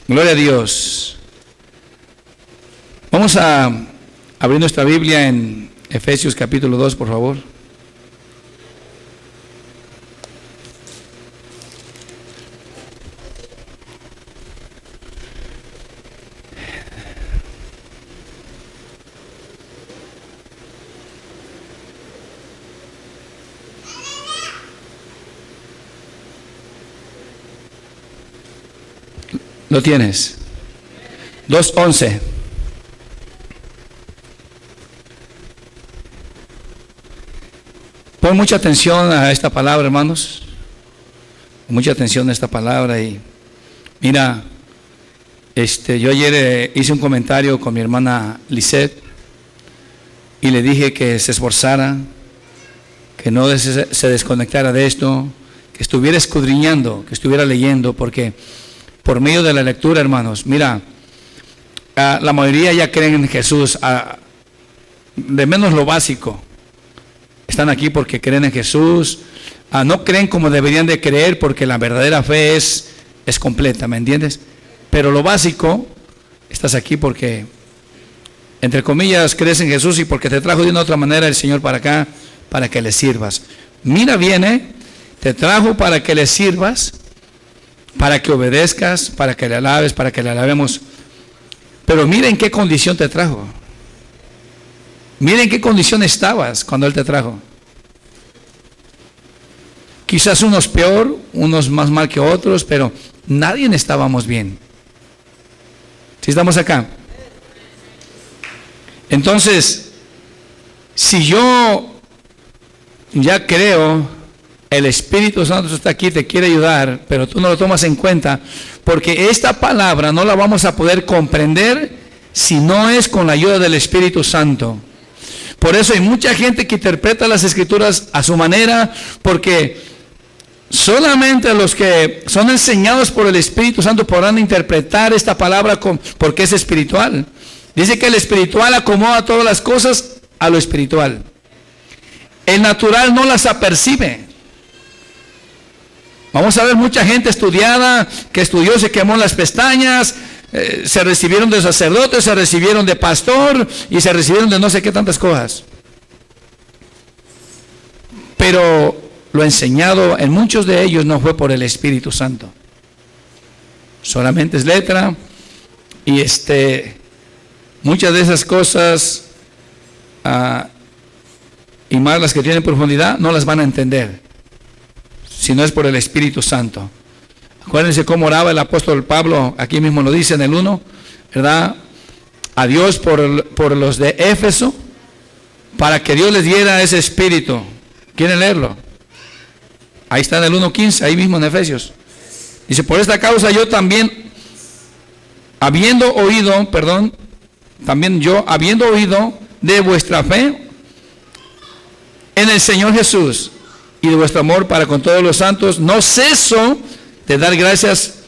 Gloria a Dios. Vamos a abrir nuestra Biblia en Efesios capítulo 2, por favor. ¿Lo tienes? 2:11. Pon mucha atención a esta palabra, hermanos. Mucha atención a esta palabra. Y mira, yo ayer hice un comentario con mi hermana Lisette y le dije que se esforzara, que no se desconectara de esto, que estuviera escudriñando, que estuviera leyendo, porque por medio de la lectura, hermanos, mira, la mayoría ya creen en Jesús, de menos lo básico. Están aquí porque creen en Jesús, no creen como deberían de creer, porque la verdadera fe es completa, ¿me entiendes? Pero lo básico, estás aquí porque, entre comillas, crees en Jesús y porque te trajo de una otra manera el Señor para acá, para que le sirvas. Mira bien, te trajo para que le sirvas, para que obedezcas, para que le alabes, para que le alabemos. Pero mira en qué condición te trajo. Mira en qué condición estabas cuando Él te trajo. Quizás unos peor, unos más mal que otros, pero nadie estábamos bien. ¿Sí estamos acá? Entonces, si yo ya creo, el Espíritu Santo está aquí, te quiere ayudar, pero tú no lo tomas en cuenta, porque esta palabra no la vamos a poder comprender si no es con la ayuda del Espíritu Santo. Por eso hay mucha gente que interpreta las Escrituras a su manera, porque solamente los que son enseñados por el Espíritu Santo podrán interpretar esta palabra porque es espiritual. Dice que el espiritual acomoda todas las cosas a lo espiritual. El natural no las apercibe. Vamos a ver mucha gente estudiada, que estudió, se quemó las pestañas, se recibieron de sacerdotes, se recibieron de pastor y se recibieron de no sé qué tantas cosas. Pero lo enseñado en muchos de ellos no fue por el Espíritu Santo. Solamente es letra y muchas de esas cosas y más las que tienen profundidad no las van a entender si no es por el Espíritu Santo. Acuérdense cómo oraba el apóstol Pablo, aquí mismo lo dice en el 1, ¿verdad? A Dios por los de Éfeso, para que Dios les diera ese espíritu. ¿Quieren leerlo? Ahí está en el 1:15, ahí mismo en Efesios. Dice, por esta causa yo también, habiendo oído de vuestra fe en el Señor Jesús y de vuestro amor para con todos los santos, no ceso de dar gracias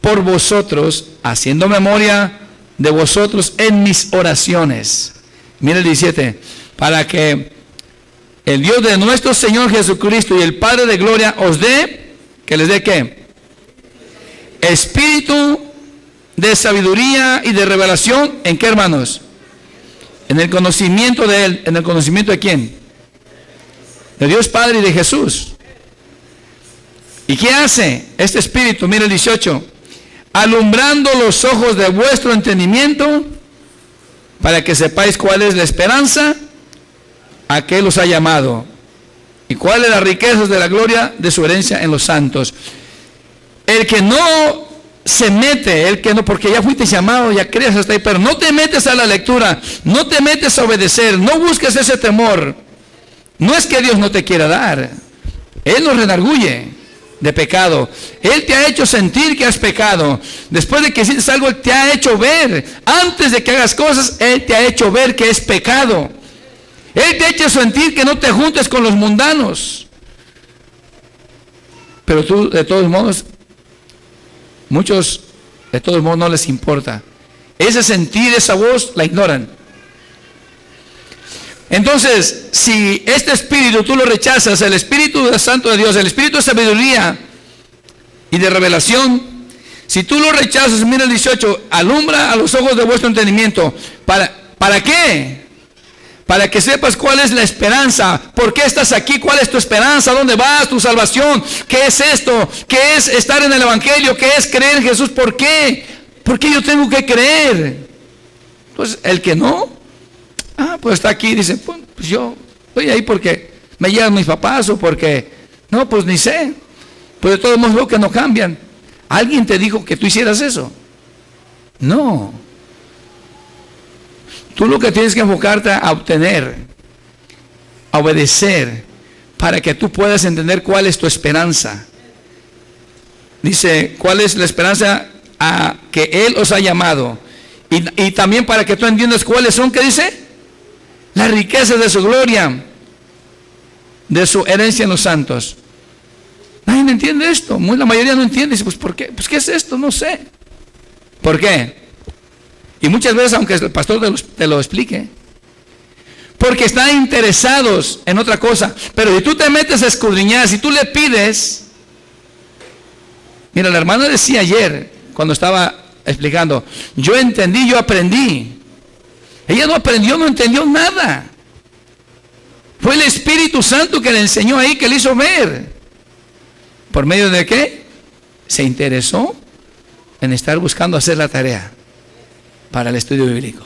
por vosotros, haciendo memoria de vosotros en mis oraciones. Mira el 17, para que el Dios de nuestro Señor Jesucristo y el Padre de gloria os dé, que les dé ¿qué? Espíritu de sabiduría y de revelación. ¿En qué, hermanos? En el conocimiento de Él. ¿En el conocimiento de quién? De Dios Padre y de Jesús. ¿Y qué hace este Espíritu? Mira el 18. Alumbrando los ojos de vuestro entendimiento, para que sepáis cuál es la esperanza a que Él os ha llamado, y cuáles las riquezas de la gloria de su herencia en los santos. El que no se mete, el que no, porque ya fuiste llamado, ya crees hasta ahí, pero no te metes a la lectura, no te metes a obedecer, no busques ese temor. No es que Dios no te quiera dar, Él nos redarguye de pecado. Él te ha hecho sentir que has pecado. Después de que hiciste algo, Él te ha hecho ver. Antes de que hagas cosas, Él te ha hecho ver que es pecado. Él te ha hecho sentir que no te juntes con los mundanos. Pero tú, de todos modos, muchos, de todos modos, no les importa. Ese sentir, esa voz, la ignoran. Entonces, si este espíritu tú lo rechazas, el Espíritu Santo de Dios, el Espíritu de sabiduría y de revelación, Si tú lo rechazas, mira el 18, alumbra a los ojos de vuestro entendimiento. ¿Para qué? Para que sepas cuál es la esperanza. ¿Por qué estás aquí? ¿Cuál es tu esperanza? ¿Dónde vas? ¿Tu salvación? ¿Qué es esto? ¿Qué es estar en el Evangelio? ¿Qué es creer en Jesús? ¿Por qué? ¿Por qué yo tengo que creer? Pues el que no, pues está aquí, dice, pues yo estoy ahí porque me llevan mis papás o porque, no, pues ni sé. Pues de todos modos veo que no cambian. ¿Alguien te dijo que tú hicieras eso? No. Tú lo que tienes que enfocarte a obtener, a obedecer, para que tú puedas entender cuál es tu esperanza. Dice, ¿cuál es la esperanza a que Él os ha llamado? Y también para que tú entiendas cuáles son, ¿qué dice? Las riquezas de su gloria, de su herencia en los santos. Nadie me entiende esto, la mayoría no entiende. Dice, pues ¿por qué? Pues ¿qué es esto? No sé. ¿Por qué? Y muchas veces, aunque el pastor te lo explique, porque están interesados en otra cosa. Pero si tú te metes a escudriñar, si tú le pides, mira, la hermana decía ayer, cuando estaba explicando, yo entendí, yo aprendí. Ella no aprendió, no entendió nada. Fue el Espíritu Santo que le enseñó ahí, que le hizo ver. ¿Por medio de qué? Se interesó en estar buscando hacer la tarea para el estudio bíblico.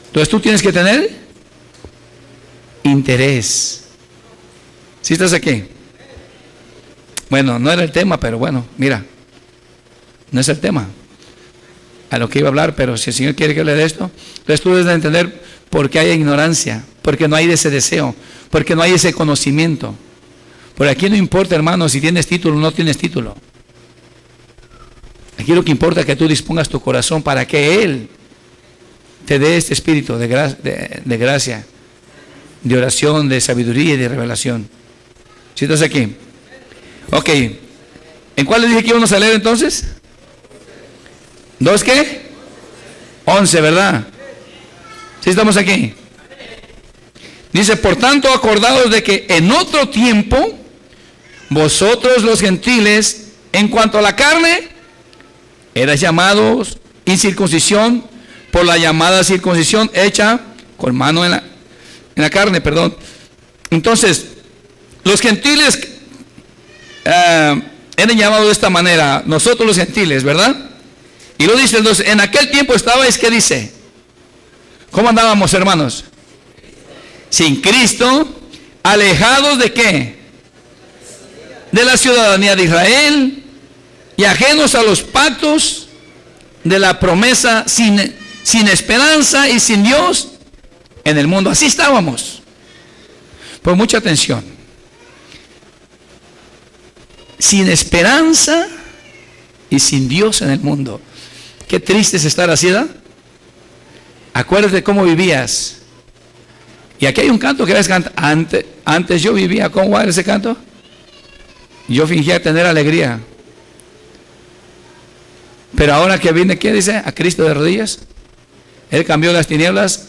Entonces tú tienes que tener interés. ¿Sí estás aquí? Bueno, no era el tema, pero bueno, mira, no es el tema a lo que iba a hablar, pero si el Señor quiere que hable de esto, entonces tú debes de entender por qué hay ignorancia, porque no hay ese deseo, porque no hay ese conocimiento. Por aquí no importa, hermano, si tienes título o no tienes título. Aquí lo que importa es que tú dispongas tu corazón para que Él te dé este espíritu de gracia, de oración, de sabiduría y de revelación. ¿Sí estás aquí? Ok. ¿En cuál le dije que íbamos a leer entonces? ¿2 qué? 11, ¿verdad? ¿Sí estamos aquí? Dice, por tanto, acordaos de que en otro tiempo, vosotros los gentiles, en cuanto a la carne, eras llamados incircuncisión por la llamada circuncisión hecha con mano en la carne, perdón. Entonces, los gentiles eran llamados de esta manera, nosotros los gentiles, ¿verdad? Y lo dice, entonces, en aquel tiempo estabais, ¿qué dice? ¿Cómo andábamos, hermanos? Sin Cristo, alejados de ¿qué? De la ciudadanía de Israel y ajenos a los pactos de la promesa, sin esperanza y sin Dios en el mundo. Así estábamos. Pues mucha atención. Sin esperanza y sin Dios en el mundo. Qué triste es estar así, ¿verdad? Acuérdate cómo vivías. Y aquí hay un canto que canta. Antes yo vivía, ¿cómo va ese canto? Yo fingía tener alegría. Pero ahora que vine, ¿qué dice? A Cristo de rodillas. Él cambió las tinieblas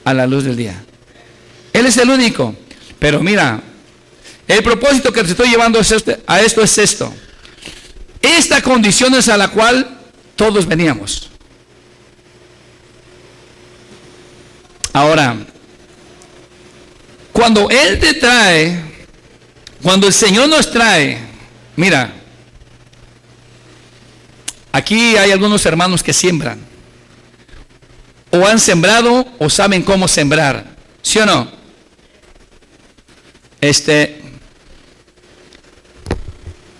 a la luz del día. Él es el único. Pero mira, el propósito que te estoy llevando a esto es esto. Esta condición es a la cual todos veníamos. Ahora, cuando Él te trae, cuando el Señor nos trae, mira, aquí hay algunos hermanos que siembran, o han sembrado, o saben cómo sembrar, ¿sí o no?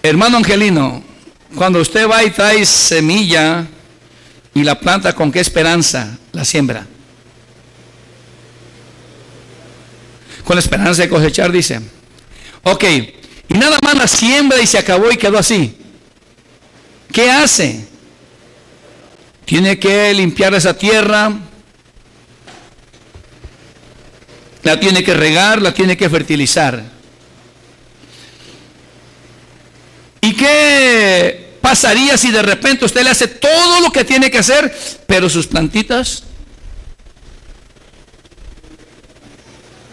Hermano Angelino, cuando usted va y trae semilla y la planta, ¿con qué esperanza la siembra? Con la esperanza de cosechar, dice. Ok, y nada más la siembra y se acabó y quedó así. ¿Qué hace? Tiene que limpiar esa tierra, la tiene que regar, la tiene que fertilizar. ¿Y qué pasaría si de repente usted le hace todo lo que tiene que hacer, pero sus plantitas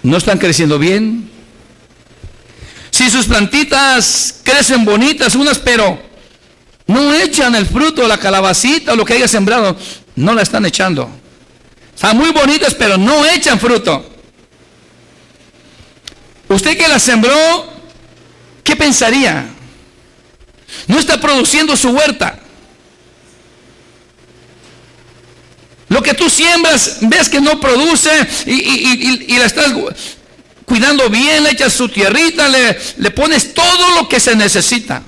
no están creciendo bien? Si sus plantitas crecen bonitas unas, pero no echan el fruto, la calabacita o lo que haya sembrado, no la están echando. Están muy bonitas, pero no echan fruto. Usted que la sembró, ¿qué pensaría? No está produciendo su huerta. Lo que tú siembras, ves que no produce y la estás cuidando bien, le echas su tierrita, le pones todo lo que se necesita.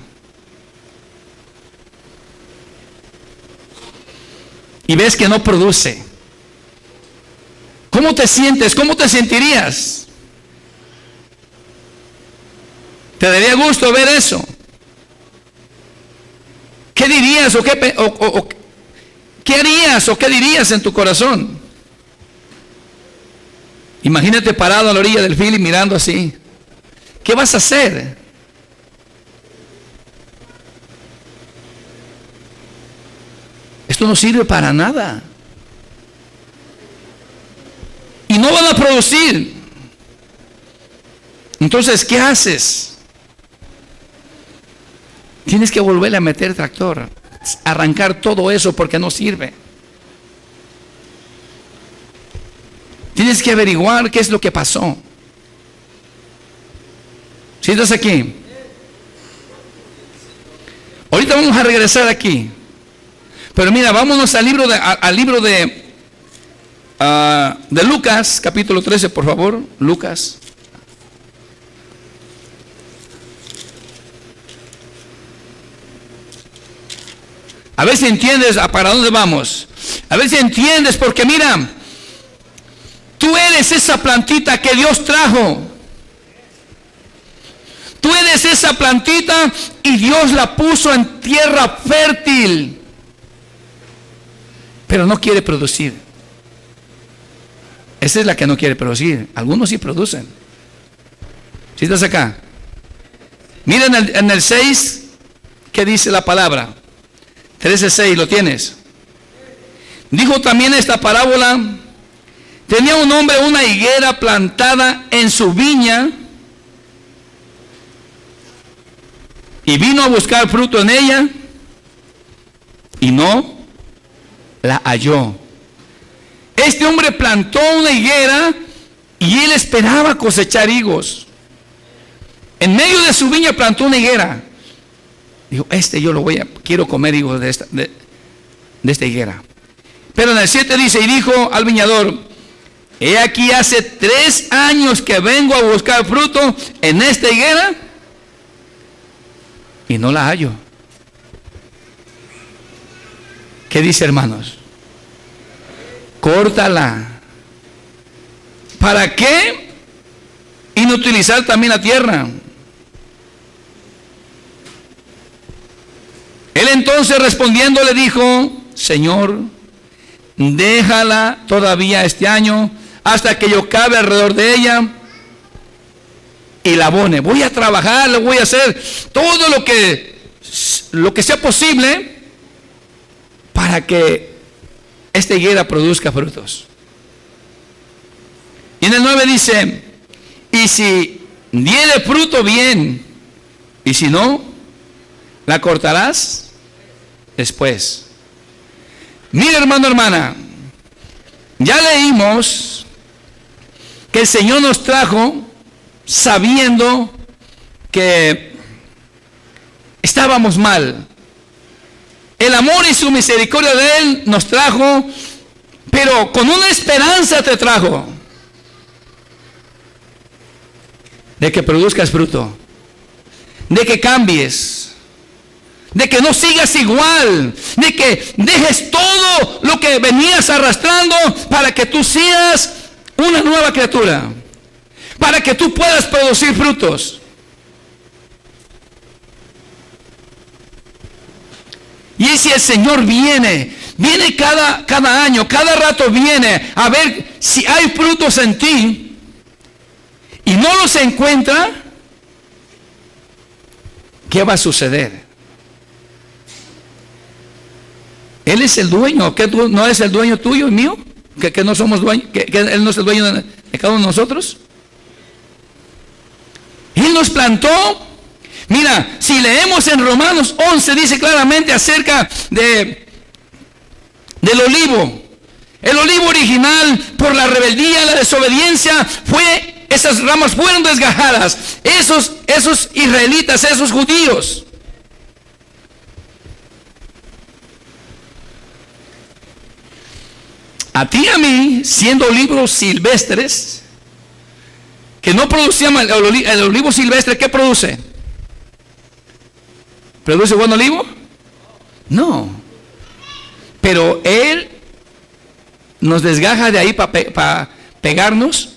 Y ves que no produce. ¿Cómo te sientes? ¿Cómo te sentirías? ¿Te daría gusto ver eso? ¿Qué dirías o qué harías o qué dirías en tu corazón? Imagínate parado a la orilla del filo y mirando así. ¿Qué vas a hacer? Esto no sirve para nada. Y no van a producir. Entonces, ¿qué haces? Tienes que volverle a meter tractor, arrancar todo eso porque no sirve. Tienes que averiguar qué es lo que pasó. ¿Sí estás aquí? Ahorita vamos a regresar aquí. Pero mira, vámonos al libro de Lucas, capítulo 13, por favor. Lucas. A ver si entiendes para dónde vamos. A ver si entiendes, porque mira, tú eres esa plantita que Dios trajo. Tú eres esa plantita y Dios la puso en tierra fértil. Pero no quiere producir. Esa es la que no quiere producir. Algunos sí producen. ¿Sí estás acá? Mira en el 6, ¿qué dice la palabra? 13:6, ¿lo tienes? Dijo también esta parábola: tenía un hombre una higuera plantada en su viña y vino a buscar fruto en ella y no la halló. Este hombre plantó una higuera y él esperaba cosechar higos. En medio de su viña plantó una higuera. Dijo, yo quiero comer higos de esta higuera. Pero en el 7 dice, y dijo al viñador: he aquí hace 3 años que vengo a buscar fruto en esta higuera y no la hallo. ¿Qué dice, hermanos? Córtala. ¿Para qué inutilizar también la tierra? Él entonces respondiendo le dijo: Señor, déjala todavía este año hasta que yo cabe alrededor de ella y la abone. Voy a trabajar, le voy a hacer todo lo que sea posible para que esta higuera produzca frutos. Y en el 9 dice: y si diere fruto, bien, y si no, la cortarás después. Mira, hermano, hermana, ya leímos que el Señor nos trajo sabiendo que estábamos mal. El amor y su misericordia de Él nos trajo, pero con una esperanza te trajo de que produzcas fruto, de que cambies, de que no sigas igual, de que dejes todo lo que venías arrastrando para que tú seas una nueva criatura, para que tú puedas producir frutos. Y si el Señor viene cada año, cada rato viene a ver si hay frutos en ti y no los encuentra, ¿qué va a suceder? Él es el dueño. ¿Que tú no eres el dueño tuyo y mío? ¿Que no somos dueños? ¿Que Él no es el dueño de cada uno de nosotros? Él nos plantó, Mira, si leemos en Romanos 11, dice claramente acerca del olivo. El olivo original, por la rebeldía, la desobediencia, esas ramas fueron desgajadas. Esos israelitas, esos judíos. A ti y a mí, siendo olivos silvestres, que no producían el olivo silvestre, ¿qué produce? ¿Produce buen olivo? No. Pero Él nos desgaja de ahí para pegarnos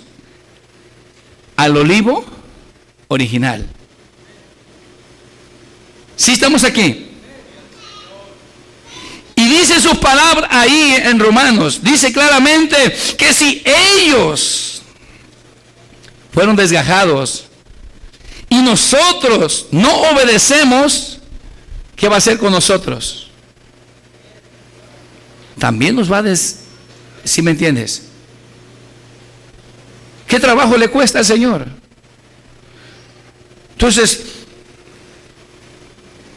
al olivo original. ¿Sí estamos aquí? Y dice su palabra ahí en Romanos, dice claramente que si ellos fueron desgajados y nosotros no obedecemos, ¿qué va a hacer con nosotros? También nos va a ¿sí me entiendes? ¿Qué trabajo le cuesta al Señor? Entonces,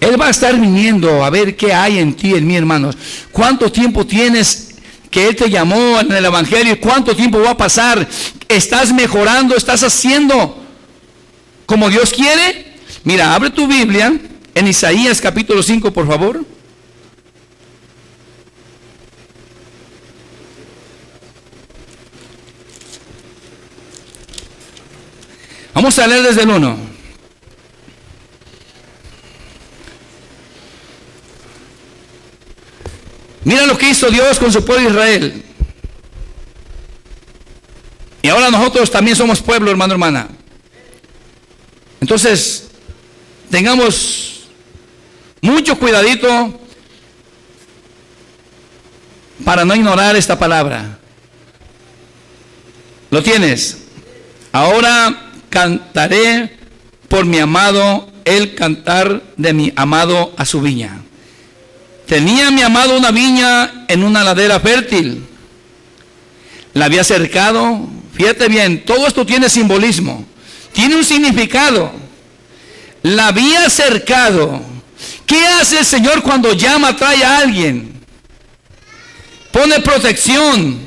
Él va a estar viniendo a ver qué hay en ti, en mí, hermanos. ¿Cuánto tiempo tienes que Él te llamó en el Evangelio? ¿Cuánto tiempo va a pasar? ¿Estás mejorando? ¿Estás haciendo como Dios quiere? Mira, abre tu Biblia en Isaías capítulo 5, por favor. Vamos a leer desde el 1. Mira lo que hizo Dios con su pueblo Israel. Y ahora nosotros también somos pueblo, hermano, hermana. Entonces, tengamos mucho cuidadito para no ignorar esta palabra. ¿Lo tienes? Ahora cantaré por mi amado el cantar de mi amado a su viña. Tenía mi amado una viña en una ladera fértil. La había cercado. Fíjate bien, todo esto tiene simbolismo. Tiene un significado. La había cercado. ¿Qué hace el Señor cuando llama, trae a alguien? Pone protección.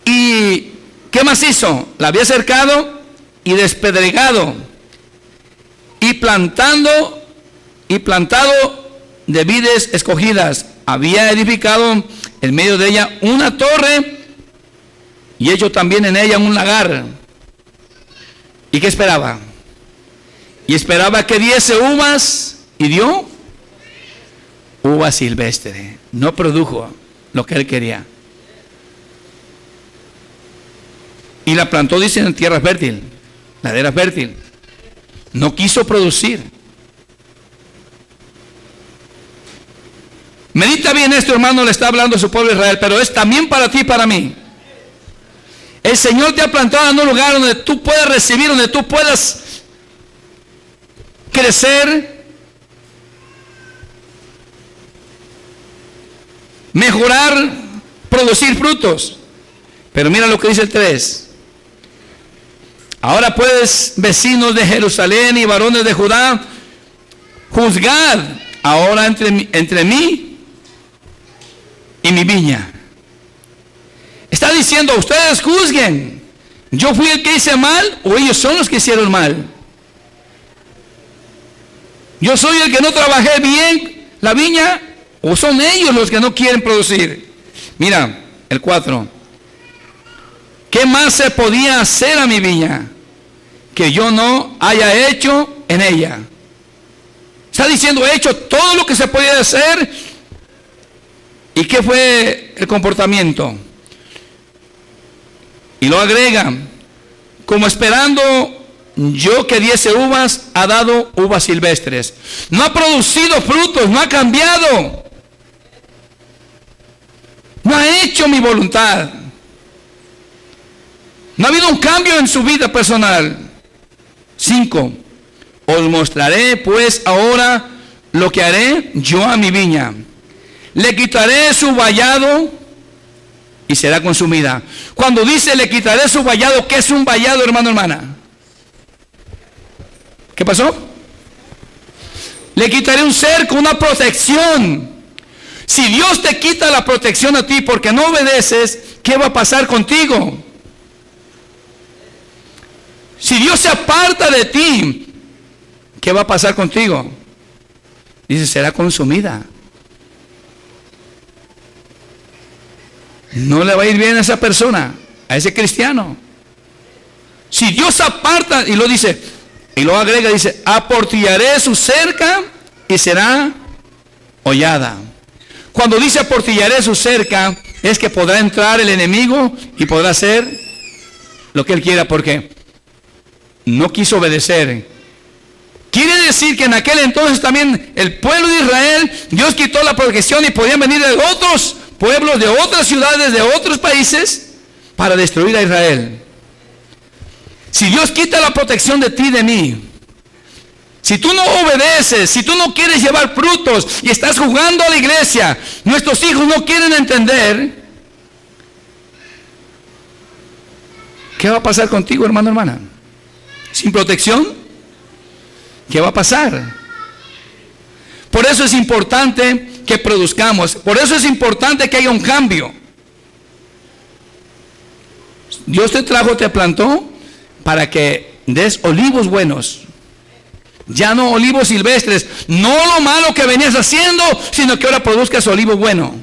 ¿Y qué más hizo? La había cercado y despedregado. Y plantado de vides escogidas. Había edificado en medio de ella una torre y hecho también en ella un lagar. ¿Y qué esperaba? Y esperaba que diese uvas, y dio uva silvestre. No produjo lo que él quería. Y la plantó, dice, en tierra fértil, ladera fértil. No quiso producir. Medita bien esto, hermano, le está hablando a su pueblo Israel, pero es también para ti y para mí. El Señor te ha plantado en un lugar donde tú puedas recibir, donde tú puedas crecer, mejorar, producir frutos. Pero mira lo que dice el 3. Ahora pues, vecinos de Jerusalén y varones de Judá, juzgad ahora entre mí y mi viña. Está diciendo, ustedes juzguen. ¿Yo fui el que hice mal o ellos son los que hicieron mal? ¿Yo soy el que no trabajé bien la viña o son ellos los que no quieren producir? Mira, el 4. ¿Qué más se podía hacer a mi viña que yo no haya hecho en ella? Está diciendo, he hecho todo lo que se podía hacer. ¿Y qué fue el comportamiento? Y lo agrega, como esperando yo que diese uvas, ha dado uvas silvestres. No ha producido frutos, no ha cambiado. No ha hecho mi voluntad. No ha habido un cambio en su vida personal. 5. Os mostraré pues ahora lo que haré yo a mi viña. Le quitaré su vallado y será consumida. Cuando dice le quitaré su vallado, ¿qué es un vallado, hermano, hermana? ¿Qué pasó? Le quitaré un cerco, una protección. Si Dios te quita la protección a ti porque no obedeces, ¿qué va a pasar contigo? Si Dios se aparta de ti, ¿qué va a pasar contigo? Dice, será consumida. No le va a ir bien a esa persona, a ese cristiano. Si Dios aparta, y lo dice, y lo agrega, dice, aportillaré su cerca y será hollada. Cuando dice aportillaré su cerca, es que podrá entrar el enemigo y podrá hacer lo que él quiera, porque no quiso obedecer. Quiere decir que en aquel entonces también el pueblo de Israel, Dios quitó la protección y podían venir de otros pueblos, de otras ciudades, de otros países, para destruir a Israel. Si Dios quita la protección de ti y de mí, si tú no obedeces, si tú no quieres llevar frutos y estás jugando a la iglesia, nuestros hijos no quieren entender, ¿qué va a pasar contigo, hermano, hermana? Sin protección, ¿qué va a pasar? Por eso es importante que produzcamos, por eso es importante que haya un cambio. Dios te trajo, te plantó para que des olivos buenos, ya no olivos silvestres, no lo malo que venías haciendo, sino que ahora produzcas olivo bueno.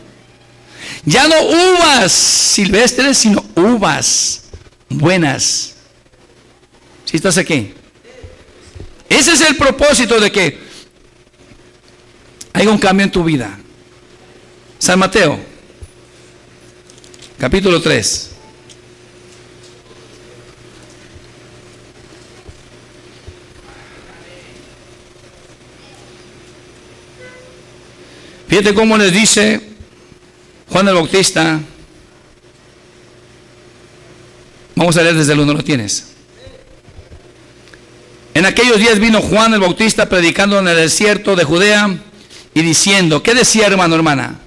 Ya no uvas silvestres, sino uvas buenas. ¿Sí estás aquí? Ese es el propósito de que haya un cambio en tu vida. San Mateo, capítulo 3. Fíjate cómo les dice Juan el Bautista. Vamos a leer desde el 1, ¿lo tienes? En aquellos días vino Juan el Bautista predicando en el desierto de Judea y diciendo, ¿qué decía, hermano, hermana?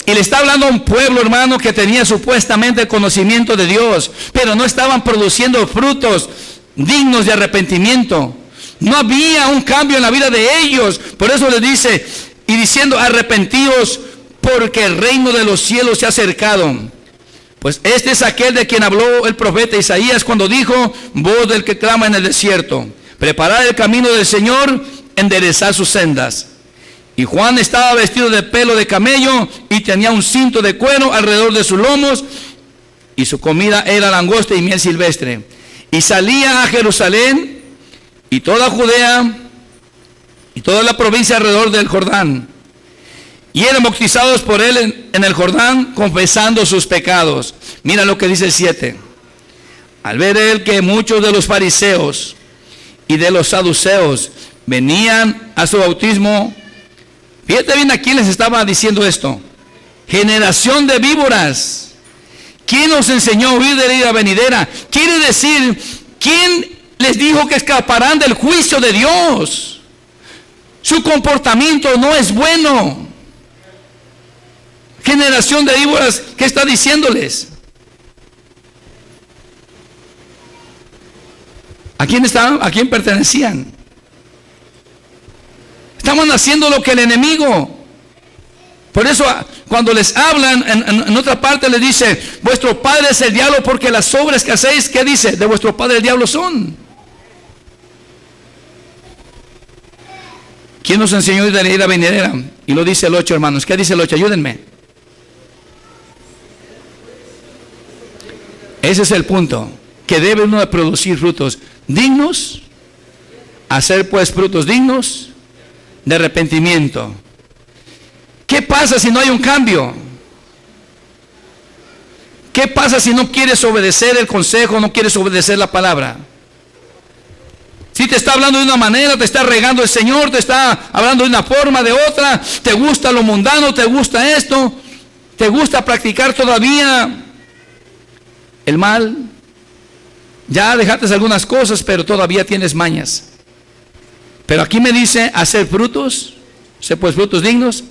Y le está hablando a un pueblo, hermano, que tenía supuestamente el conocimiento de Dios, pero no estaban produciendo frutos dignos de arrepentimiento. No había un cambio en la vida de ellos. Por eso les dice, y diciendo, arrepentíos, porque el reino de los cielos se ha acercado. Pues este es aquel de quien habló el profeta Isaías cuando dijo, voz del que clama en el desierto, preparad el camino del Señor, enderezad sus sendas. Y Juan estaba vestido de pelo de camello y tenía un cinto de cuero alrededor de sus lomos, y su comida era langosta y miel silvestre. Y salía a Jerusalén y toda Judea y toda la provincia alrededor del Jordán, y eran bautizados por él en el Jordán, confesando sus pecados. Mira lo que dice el 7. Al ver él que muchos de los fariseos y de los saduceos venían a su bautismo, fíjate bien a quién les estaba diciendo esto. Generación de víboras, ¿quién nos enseñó a huir de la ira venidera? Quiere decir, ¿quién les dijo que escaparán del juicio de Dios? Su comportamiento no es bueno. Generación de víboras, ¿qué está diciéndoles? ¿A quién estaban? ¿A quién pertenecían? Estaban haciendo lo que el enemigo. Por eso cuando les hablan, en otra parte les dice, vuestro padre es el diablo, porque las obras que hacéis, ¿qué dice? De vuestro padre el diablo son. ¿Quién nos enseñó de la ira venidera? Y lo dice el 8, hermanos. ¿Qué dice el 8? Ayúdenme. Ese es el punto, que debe uno de producir frutos dignos, hacer pues frutos dignos de arrepentimiento. ¿Qué pasa si no hay un cambio? ¿Qué pasa si no quieres obedecer el consejo, no quieres obedecer la palabra? Si te está hablando de una manera, te está regando el Señor, te está hablando de una forma, de otra, te gusta lo mundano, te gusta esto, te gusta practicar todavía el mal, ya dejaste algunas cosas, pero todavía tienes mañas. Pero aquí me dice hacer frutos, hacer pues frutos dignos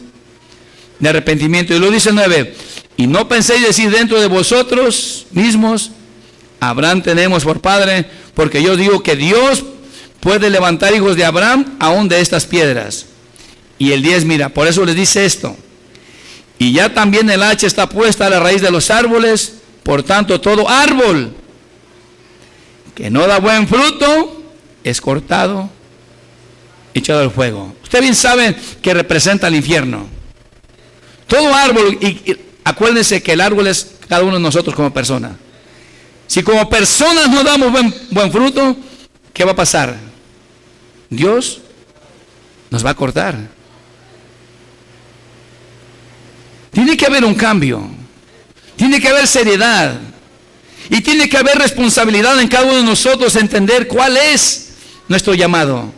de arrepentimiento. Y lo dice 9, y no penséis decir dentro de vosotros mismos, Abraham tenemos por padre, porque yo digo que Dios puede levantar hijos de Abraham aún de estas piedras. Y el 10, mira, por eso les dice esto. Y ya también el hacha está puesta a la raíz de los árboles, por tanto todo árbol que no da buen fruto es cortado, echado al fuego. Usted bien sabe que representa el infierno. Todo árbol, y acuérdense que el árbol es cada uno de nosotros como persona. Si como personas no damos buen fruto, ¿qué va a pasar? Dios nos va a cortar. Tiene que haber un cambio, tiene que haber seriedad y tiene que haber responsabilidad en cada uno de nosotros, entender cuál es nuestro llamado.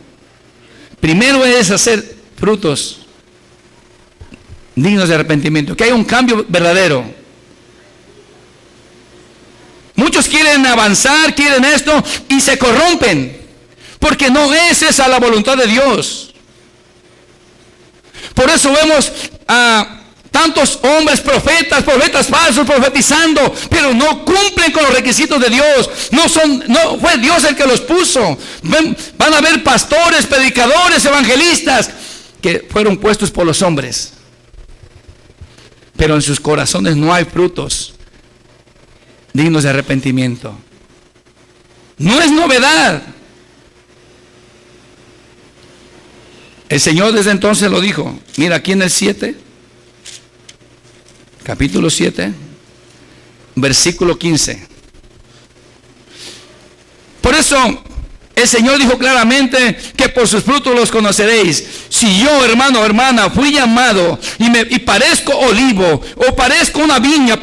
Primero es hacer frutos dignos de arrepentimiento, que haya un cambio verdadero. Muchos quieren avanzar, quieren esto y se corrompen, porque no es esa la voluntad de Dios. Por eso vemos a tantos hombres, profetas falsos profetizando, pero no cumplen con los requisitos de Dios. No fue Dios el que los puso. Van a haber pastores, predicadores, evangelistas que fueron puestos por los hombres, pero en sus corazones no hay frutos dignos de arrepentimiento. No es novedad. El Señor desde entonces lo dijo. Mira aquí en el 7, capítulo 7, versículo 15. Por eso el Señor dijo claramente que por sus frutos los conoceréis. Si yo, hermano o hermana, fui llamado y parezco olivo, o parezco una viña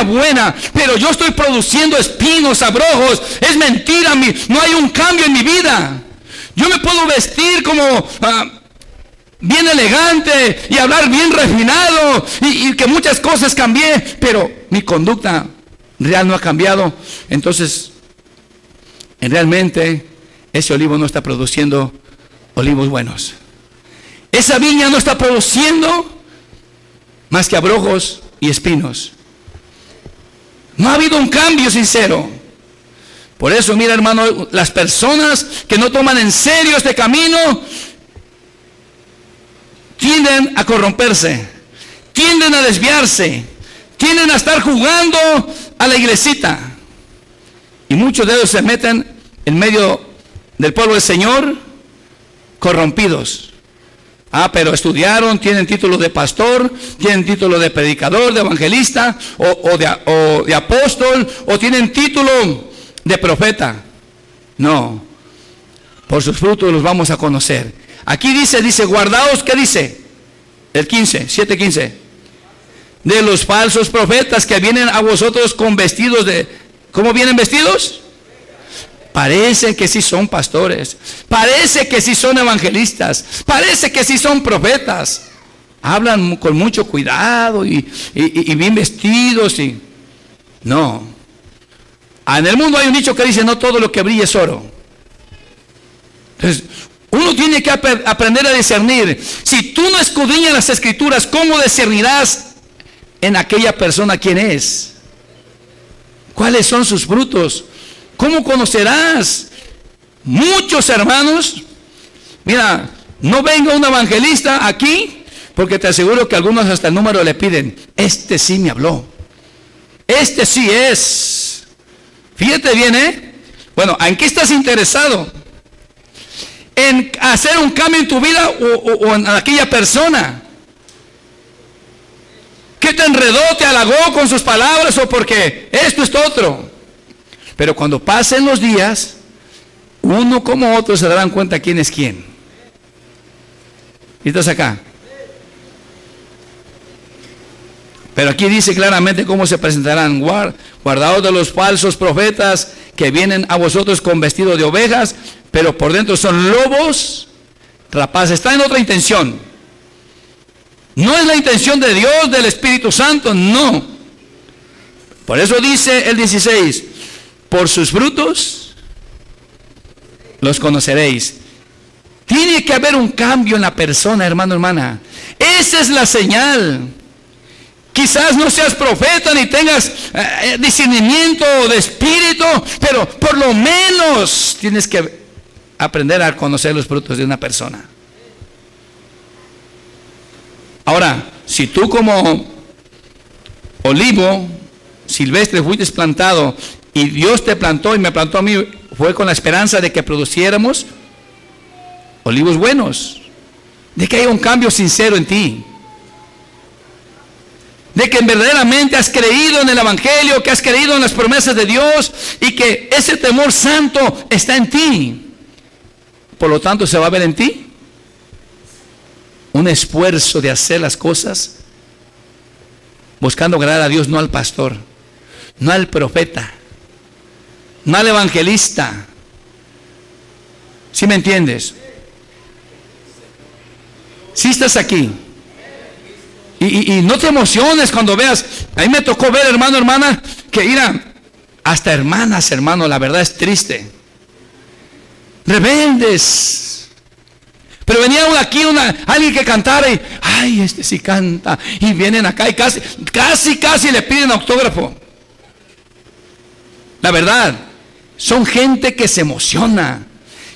buena, pero yo estoy produciendo espinos, abrojos, es mentira, no hay un cambio en mi vida. Yo me puedo vestir como bien elegante y hablar bien refinado y que muchas cosas cambié, pero mi conducta real no ha cambiado. Entonces, realmente ese olivo no está produciendo olivos buenos. Esa viña no está produciendo más que abrojos y espinos. No ha habido un cambio sincero. Por eso, mira, hermano, las personas que no toman en serio este camino tienden a corromperse, tienden a desviarse, tienden a estar jugando a la iglesita. Y muchos de ellos se meten en medio del pueblo del Señor corrompidos. Pero estudiaron, tienen título de pastor, tienen título de predicador, de evangelista, o de apóstol, o tienen título de profeta. No, por sus frutos los vamos a conocer. Aquí dice, guardaos, ¿qué dice? El 15, 7:15. De los falsos profetas que vienen a vosotros con vestidos de... ¿Cómo vienen vestidos? Parece que sí son pastores, parece que sí son evangelistas, parece que sí son profetas. Hablan con mucho cuidado y bien vestidos y... No. En el mundo hay un dicho que dice, no todo lo que brilla es oro. Entonces, uno tiene que aprender a discernir. Si tú no escudriñas las escrituras, ¿cómo discernirás en aquella persona quién es? ¿Cuáles son sus frutos? ¿Cómo conocerás? Muchos hermanos, mira, no venga un evangelista aquí, porque te aseguro que algunos hasta el número le piden. Este sí me habló, este sí es. Fíjate bien, Bueno, ¿en qué estás interesado? ¿En hacer un cambio en tu vida o en aquella persona? ¿Qué te enredó, te halagó con sus palabras o porque esto es otro? Pero cuando pasen los días, uno como otro se darán cuenta quién es quién. ¿Y estás acá? Pero aquí dice claramente cómo se presentarán. Guardaos de los falsos profetas que vienen a vosotros con vestido de ovejas, pero por dentro son lobos rapaces. Está en otra intención. No es la intención de Dios, del Espíritu Santo, no. Por eso dice el 16, por sus frutos los conoceréis. Tiene que haber un cambio en la persona, hermano, hermana. Esa es la señal Quizás no seas profeta ni tengas discernimiento de espíritu, pero por lo menos tienes que aprender a conocer los frutos de una persona. Ahora, si tú como olivo silvestre fuiste plantado y Dios te plantó y me plantó a mí, fue con la esperanza de que produciéramos olivos buenos, de que haya un cambio sincero en ti, de que verdaderamente has creído en el Evangelio, que has creído en las promesas de Dios y que ese temor santo está en ti. Por lo tanto, se va a ver en ti un esfuerzo de hacer las cosas buscando agradar a Dios, no al pastor, no al profeta, no al evangelista. ¿Sí me entiendes? Si estás aquí y no te emociones cuando veas. A mí me tocó ver, hermano, hermana, que mira, hasta hermanas, hermano, la verdad es triste, rebeldes. Pero venía aquí alguien que cantara y, ay, este sí canta, y vienen acá y casi le piden autógrafo. La verdad, son gente que se emociona,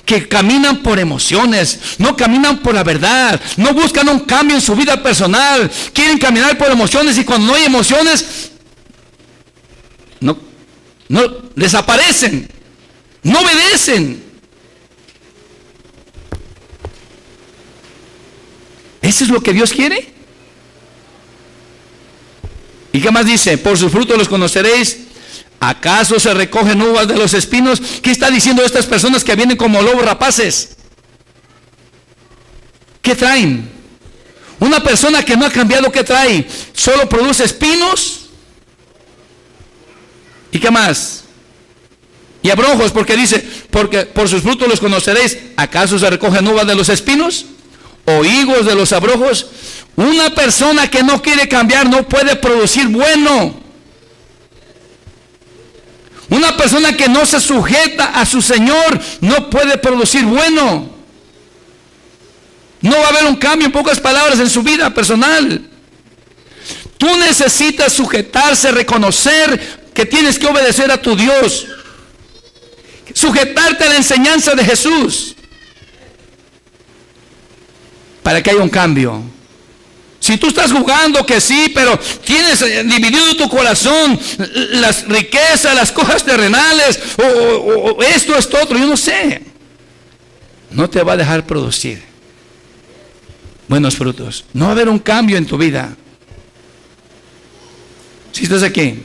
que caminan por emociones, no caminan por la verdad, no buscan un cambio en su vida personal, quieren caminar por emociones, y cuando no hay emociones, no desaparecen, no obedecen. ¿Eso es lo que Dios quiere? ¿Y qué más dice? Por sus frutos los conoceréis. ¿Acaso se recogen uvas de los espinos? ¿Qué está diciendo estas personas que vienen como lobos rapaces? ¿Qué traen? Una persona que no ha cambiado, ¿qué trae? ¿Solo produce espinos? ¿Y qué más? Y abrojos, porque dice, porque por sus frutos los conoceréis. ¿Acaso se recogen uvas de los espinos? ¿O higos de los abrojos? Una persona que no quiere cambiar no puede producir bueno. Una persona que no se sujeta a su Señor no puede producir bueno. No va a haber un cambio, en pocas palabras, en su vida personal. Tú necesitas sujetarse, reconocer que tienes que obedecer a tu Dios, sujetarte a la enseñanza de Jesús para que haya un cambio. Si tú estás jugando que sí, pero tienes dividido tu corazón, las riquezas, las cosas terrenales, o esto, otro, yo no sé, no te va a dejar producir buenos frutos. No va a haber un cambio en tu vida. Si estás aquí,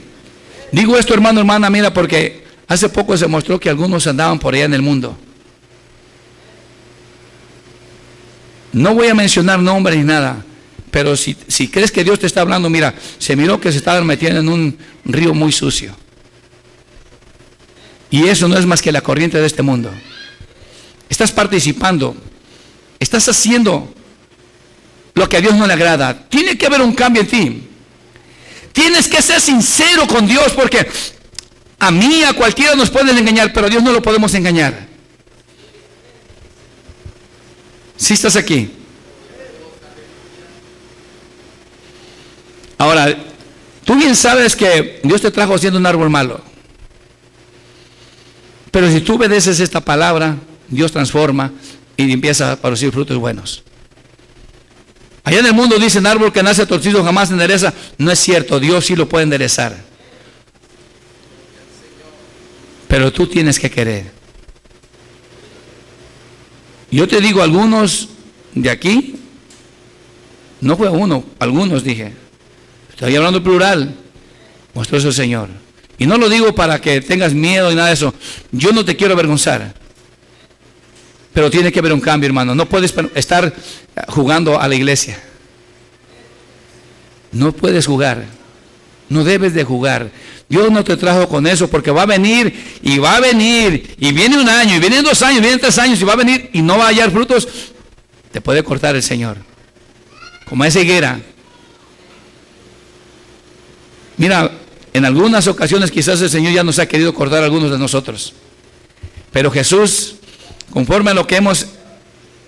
digo esto, hermano, hermana, mira, porque hace poco se mostró que algunos andaban por allá en el mundo. No voy a mencionar nombres ni nada, pero si crees que Dios te está hablando, mira, se miró que se estaban metiendo en un río muy sucio. Y eso no es más que la corriente de este mundo. Estás participando, estás haciendo lo que a Dios no le agrada. Tiene que haber un cambio en ti. Tienes que ser sincero con Dios, porque a mí, a cualquiera nos pueden engañar, pero a Dios no lo podemos engañar. Si estás aquí. Ahora, tú bien sabes que Dios te trajo siendo un árbol malo. Pero si tú obedeces esta palabra, Dios transforma y empieza a producir frutos buenos. Allá en el mundo dicen, árbol que nace torcido jamás se endereza. No es cierto, Dios sí lo puede enderezar. Pero tú tienes que querer. Yo te digo, algunos de aquí, no fue uno, algunos dije, estoy hablando plural, mostró eso el Señor. Y no lo digo para que tengas miedo y nada de eso. Yo no te quiero avergonzar. Pero tiene que haber un cambio, hermano. No puedes estar jugando a la iglesia. No puedes jugar. No debes de jugar. Dios no te trajo con eso, porque va a venir y va a venir. Y viene un año, y vienen 2 años, vienen 3 años, y va a venir y no va a hallar frutos. Te puede cortar el Señor. Como esa higuera. Mira, en algunas ocasiones quizás el Señor ya nos ha querido cortar a algunos de nosotros. Pero Jesús, conforme a lo que hemos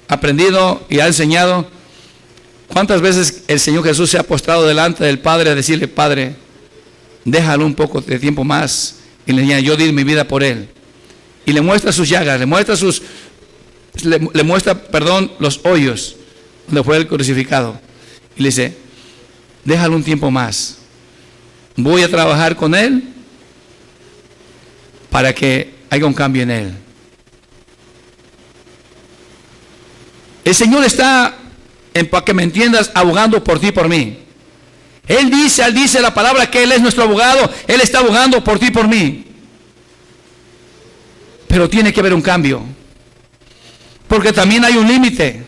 aprendido y ha enseñado, ¿Cuántas veces el Señor Jesús se ha postrado delante del Padre a decirle: Padre, déjalo un poco de tiempo más, y le dice: yo di mi vida por él? Y le muestra sus llagas, le muestra los hoyos donde fue el crucificado, y le dice: déjalo un tiempo más, voy a trabajar con él para que haya un cambio en él. El Señor está, para que me entiendas, abogando por ti y por mí. Él dice la palabra que Él es nuestro abogado. Él está abogando por ti y por mí. Pero tiene que haber un cambio, porque también hay un límite.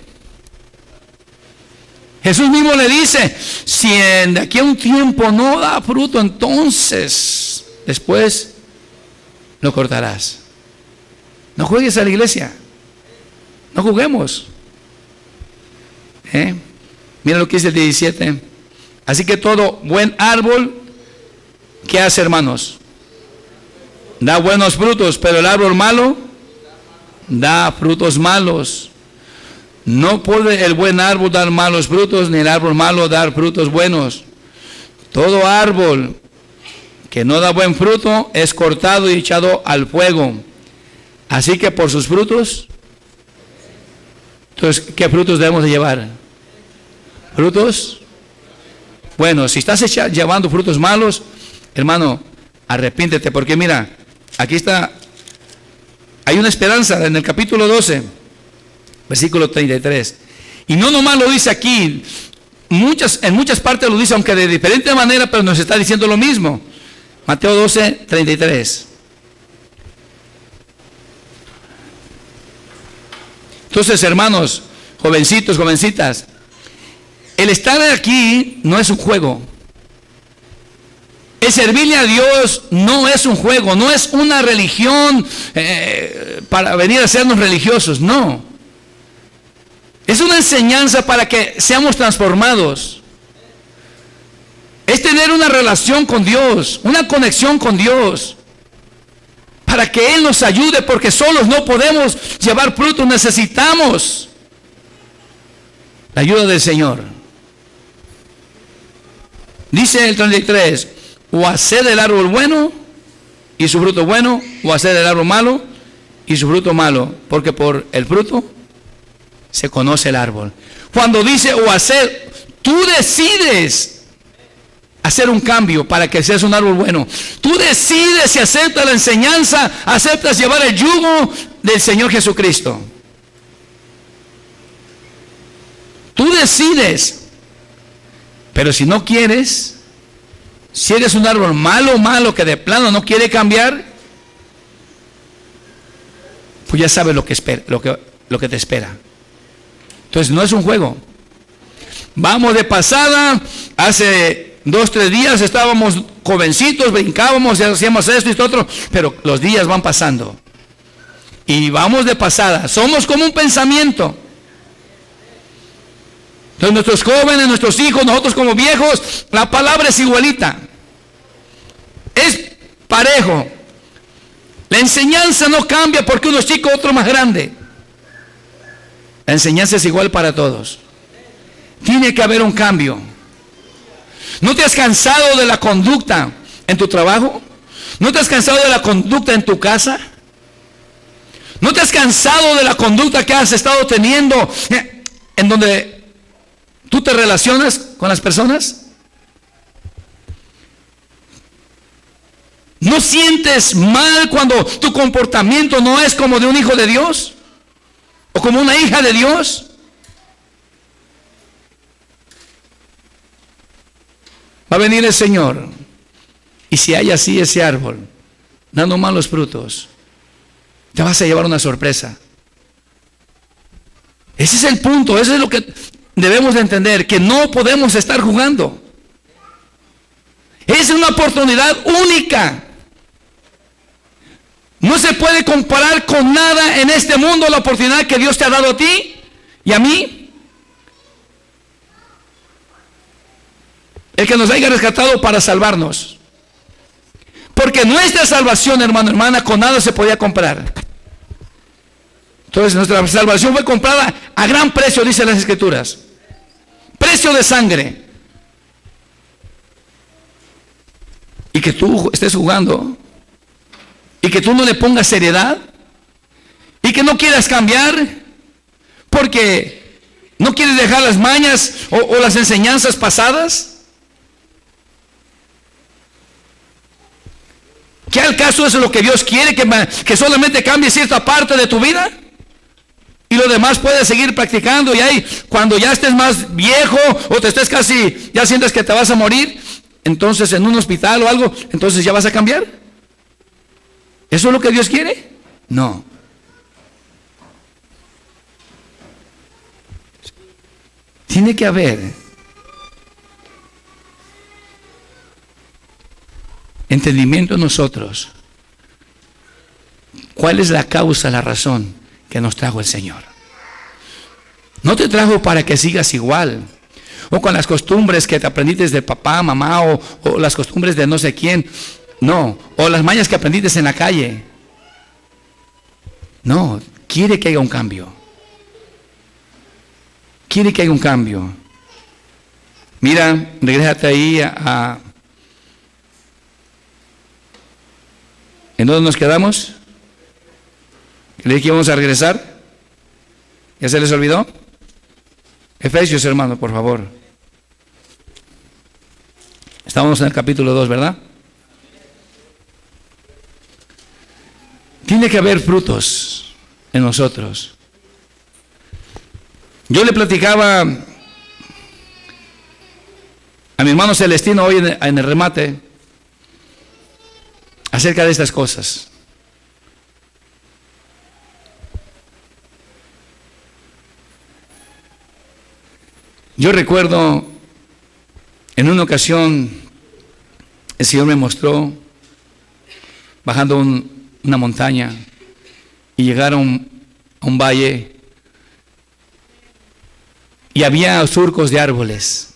Jesús mismo le dice: si de aquí a un tiempo no da fruto, entonces después lo cortarás. No juegues a la iglesia, no juguemos. Mira lo que dice el 17. Así que todo buen árbol, ¿qué hace, hermanos? Da buenos frutos, pero el árbol malo da frutos malos. No puede el buen árbol dar malos frutos, ni el árbol malo dar frutos buenos. Todo árbol que no da buen fruto es cortado y echado al fuego. Así que por sus frutos. Entonces, ¿qué frutos debemos de llevar? Frutos buenos. Si estás llevando frutos malos, hermano, arrepíntete, porque mira, aquí está, hay una esperanza en el capítulo 12, versículo 33. Y no nomás lo dice aquí, en muchas partes lo dice, aunque de diferente manera, pero nos está diciendo lo mismo. Mateo 12, 33. Entonces, hermanos, jovencitos, jovencitas, el estar aquí no es un juego. El servirle a Dios no es un juego, no es una religión para venir a hacernos religiosos, no. Es una enseñanza para que seamos transformados. Es tener una relación con Dios, una conexión con Dios, para que Él nos ayude, porque solos no podemos llevar fruto, necesitamos la ayuda del Señor. Dice el 33, o haced el árbol bueno y su fruto bueno, o haced el árbol malo y su fruto malo, porque por el fruto se conoce el árbol. Cuando dice o hacer, tú decides hacer un cambio para que seas un árbol bueno. Tú decides si aceptas la enseñanza, aceptas llevar el yugo del Señor Jesucristo. Tú decides. Pero si no quieres, si eres un árbol malo que de plano no quiere cambiar, pues ya sabes lo que te espera. Entonces no es un juego. Vamos de pasada. Hace 2-3 días estábamos jovencitos, brincábamos y hacíamos esto y esto otro, pero los días van pasando y vamos de pasada. Somos como un pensamiento. Entonces nuestros jóvenes, nuestros hijos, nosotros como viejos, la palabra es igualita, es parejo. La enseñanza no cambia porque uno es chico, otro más grande. La enseñanza es igual para todos. Tiene que haber un cambio. ¿No te has cansado de la conducta en tu trabajo? ¿No te has cansado de la conducta en tu casa? ¿No te has cansado de la conducta que has estado teniendo en donde tú te relacionas con las personas? ¿No sientes mal cuando tu comportamiento no es como de un hijo de Dios? ¿O como una hija de Dios? Va a venir el Señor, y si hay así ese árbol dando malos frutos, te vas a llevar una sorpresa. Ese es el punto, eso es lo que debemos de entender, que no podemos estar jugando. Es una oportunidad única. No se puede comparar con nada en este mundo la oportunidad que Dios te ha dado a ti y a mí. El que nos haya rescatado para salvarnos. Porque nuestra salvación, hermano, hermana, con nada se podía comprar. Entonces nuestra salvación fue comprada a gran precio, dicen las Escrituras. precio de sangre. Y que tú estés jugando, y que tú no le pongas seriedad, y que no quieras cambiar, porque no quieres dejar las mañas o las enseñanzas pasadas. ¿Qué al caso eso es lo que Dios quiere? Que solamente cambie cierta parte de tu vida y lo demás puedes seguir practicando. Y ahí cuando ya estés más viejo o te estés casi, ya sientes que te vas a morir, entonces en un hospital o algo, entonces ya vas a cambiar. ¿Eso es lo que Dios quiere? No. Tiene que haber entendimiento en nosotros. ¿Cuál es la causa, la razón que nos trajo el Señor? No te trajo para que sigas igual, o con las costumbres que te aprendiste de papá, mamá, o las costumbres de no sé quién. No, o las mañas que aprendiste en la calle. No, quiere que haya un cambio. Quiere que haya un cambio. Mira, regrésate ahí ¿en dónde nos quedamos? ¿Le dije que íbamos a regresar? ¿Ya se les olvidó? Efesios, hermano, por favor. Estamos en el capítulo 2, ¿verdad? Tiene que haber frutos en nosotros. Yo le platicaba a mi hermano Celestino hoy en el remate acerca de estas cosas. Yo recuerdo en una ocasión el Señor me mostró bajando una montaña y llegaron a un valle y había surcos de árboles.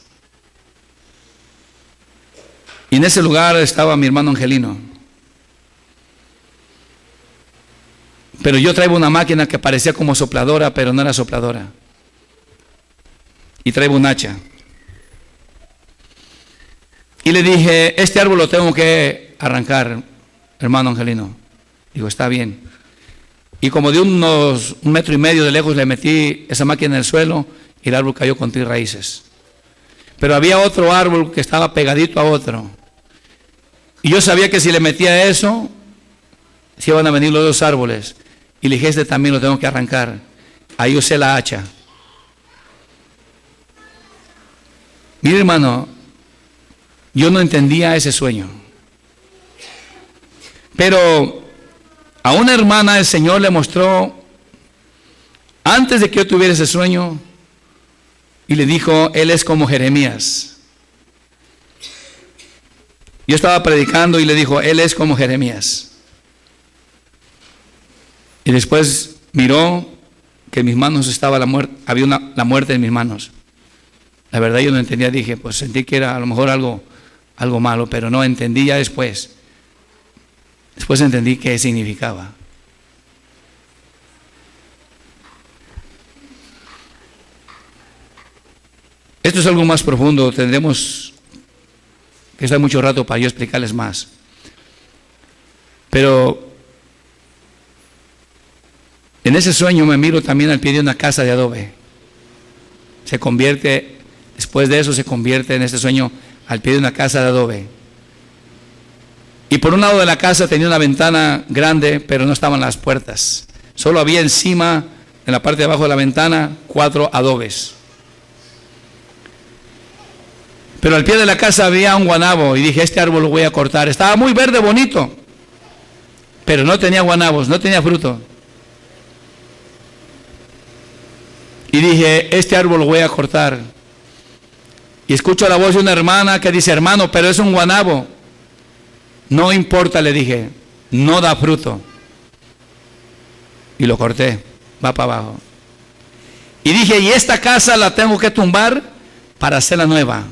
Y en ese lugar estaba mi hermano Angelino. Pero yo traigo una máquina que parecía como sopladora, pero no era sopladora. Y traigo un hacha. Y le dije, este árbol lo tengo que arrancar, hermano Angelino. Digo, está bien. Y como de unos 1,5 metros de lejos le metí esa máquina en el suelo y el árbol cayó con 3 raíces. Pero había otro árbol que estaba pegadito a otro. Y yo sabía que si le metía eso, se iban a venir los 2 árboles. Y le dije, este también lo tengo que arrancar. Ahí usé la hacha. Mire, hermano, yo no entendía ese sueño. Pero a una hermana el Señor le mostró, antes de que yo tuviera ese sueño, y le dijo, él es como Jeremías. Yo estaba predicando y le dijo, él es como Jeremías. Y después miró que en mis manos estaba la muerte, había la muerte en mis manos. La verdad yo no entendía, dije, pues sentí que era a lo mejor algo malo, pero no entendí ya después. Después entendí qué significaba. Esto es algo más profundo, tendremos que estar mucho rato para yo explicarles más. Pero en ese sueño me miro también al pie de una casa de adobe. Después de eso se convierte en este sueño al pie de una casa de adobe. Y por un lado de la casa tenía una ventana grande, pero no estaban las puertas. Solo había encima, en la parte de abajo de la ventana, 4 adobes. Pero al pie de la casa había un guanabo y dije, este árbol lo voy a cortar. Estaba muy verde, bonito, pero no tenía guanabos, no tenía fruto. Y dije, este árbol lo voy a cortar. Y escucho la voz de una hermana que dice, hermano, pero es un guanabo. No importa, le dije, no da fruto. Y lo corté, va para abajo. Y dije, y esta casa la tengo que tumbar para hacerla nueva.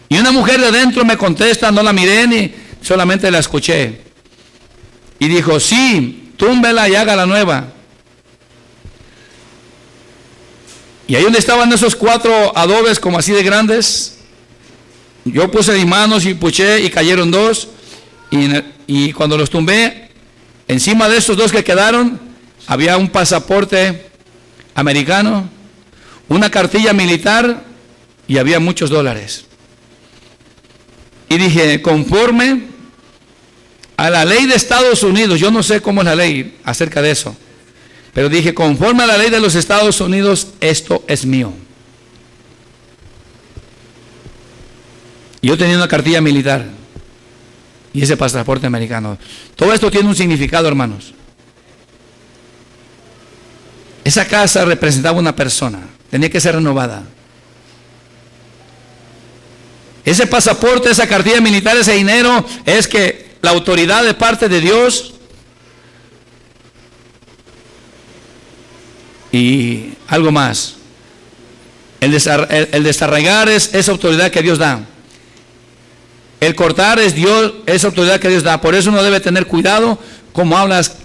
Y una mujer de adentro me contesta, no la miré ni solamente la escuché. Y dijo, sí, túmbela y hágala nueva. Y ahí donde estaban esos 4 adobes como así de grandes, yo puse mis manos y puché y cayeron 2. Y cuando los tumbé, encima de estos 2 que quedaron, había un pasaporte americano, una cartilla militar y había muchos dólares. Y dije, conforme a la ley de Estados Unidos, yo no sé cómo es la ley acerca de eso, pero dije, conforme a la ley de los Estados Unidos, esto es mío. Yo tenía una cartilla militar y ese pasaporte americano. Todo esto tiene un significado, hermanos. Esa casa representaba una persona, tenía que ser renovada. Ese pasaporte, esa cartilla militar, ese dinero, es que la autoridad de parte de Dios. Y algo más, el desarraigar es esa autoridad que Dios da. El cortar es Dios, esa autoridad que Dios da. Por eso uno debe tener cuidado cómo hablas,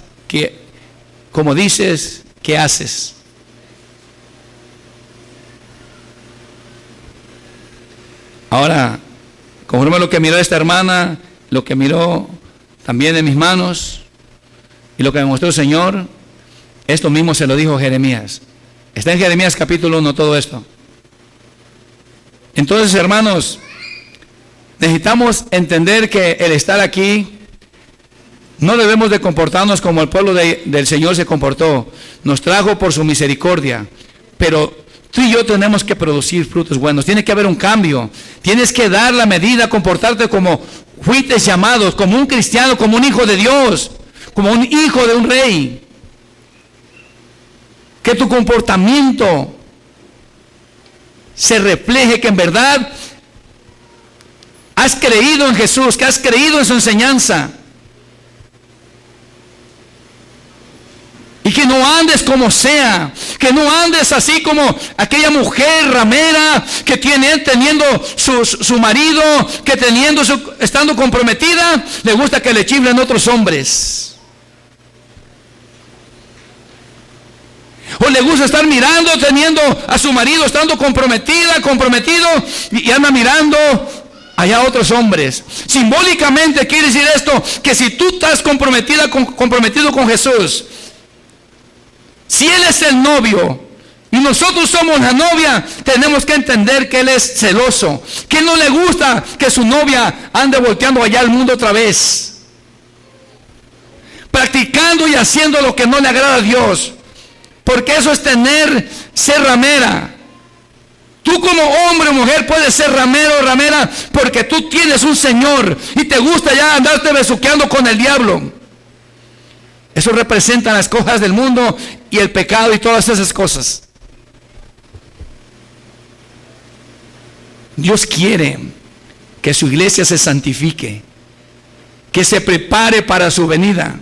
cómo dices, qué haces. Ahora, conforme a lo que miró esta hermana, lo que miró también en mis manos y lo que me mostró el Señor, esto mismo se lo dijo Jeremías. Está en Jeremías capítulo 1 todo esto. Entonces, hermanos, necesitamos entender que el estar aquí, no debemos de comportarnos como el pueblo del Señor se comportó. Nos trajo por su misericordia, pero tú y yo tenemos que producir frutos buenos. Tiene que haber un cambio. Tienes que dar la medida, comportarte como fuiste llamados, como un cristiano, como un hijo de Dios, como un hijo de un rey. Que tu comportamiento se refleje que en verdad has creído en Jesús, que has creído en su enseñanza. Y que no andes como sea, que no andes así como aquella mujer ramera que teniendo su marido, que estando comprometida, le gusta que le chiflen otros hombres. O le gusta estar mirando, teniendo a su marido, estando comprometido, y anda mirando allá otros hombres. Simbólicamente quiere decir esto, que si tú estás comprometido con Jesús, si Él es el novio y nosotros somos la novia, tenemos que entender que Él es celoso, que no le gusta que su novia ande volteando allá al mundo otra vez, practicando y haciendo lo que no le agrada a Dios, porque eso es ser ramera. Tú como hombre o mujer puedes ser ramero o ramera porque tú tienes un Señor y te gusta ya andarte besuqueando con el diablo. Eso representa las cosas del mundo y el pecado y todas esas cosas. Dios quiere que su iglesia se santifique, que se prepare para su venida.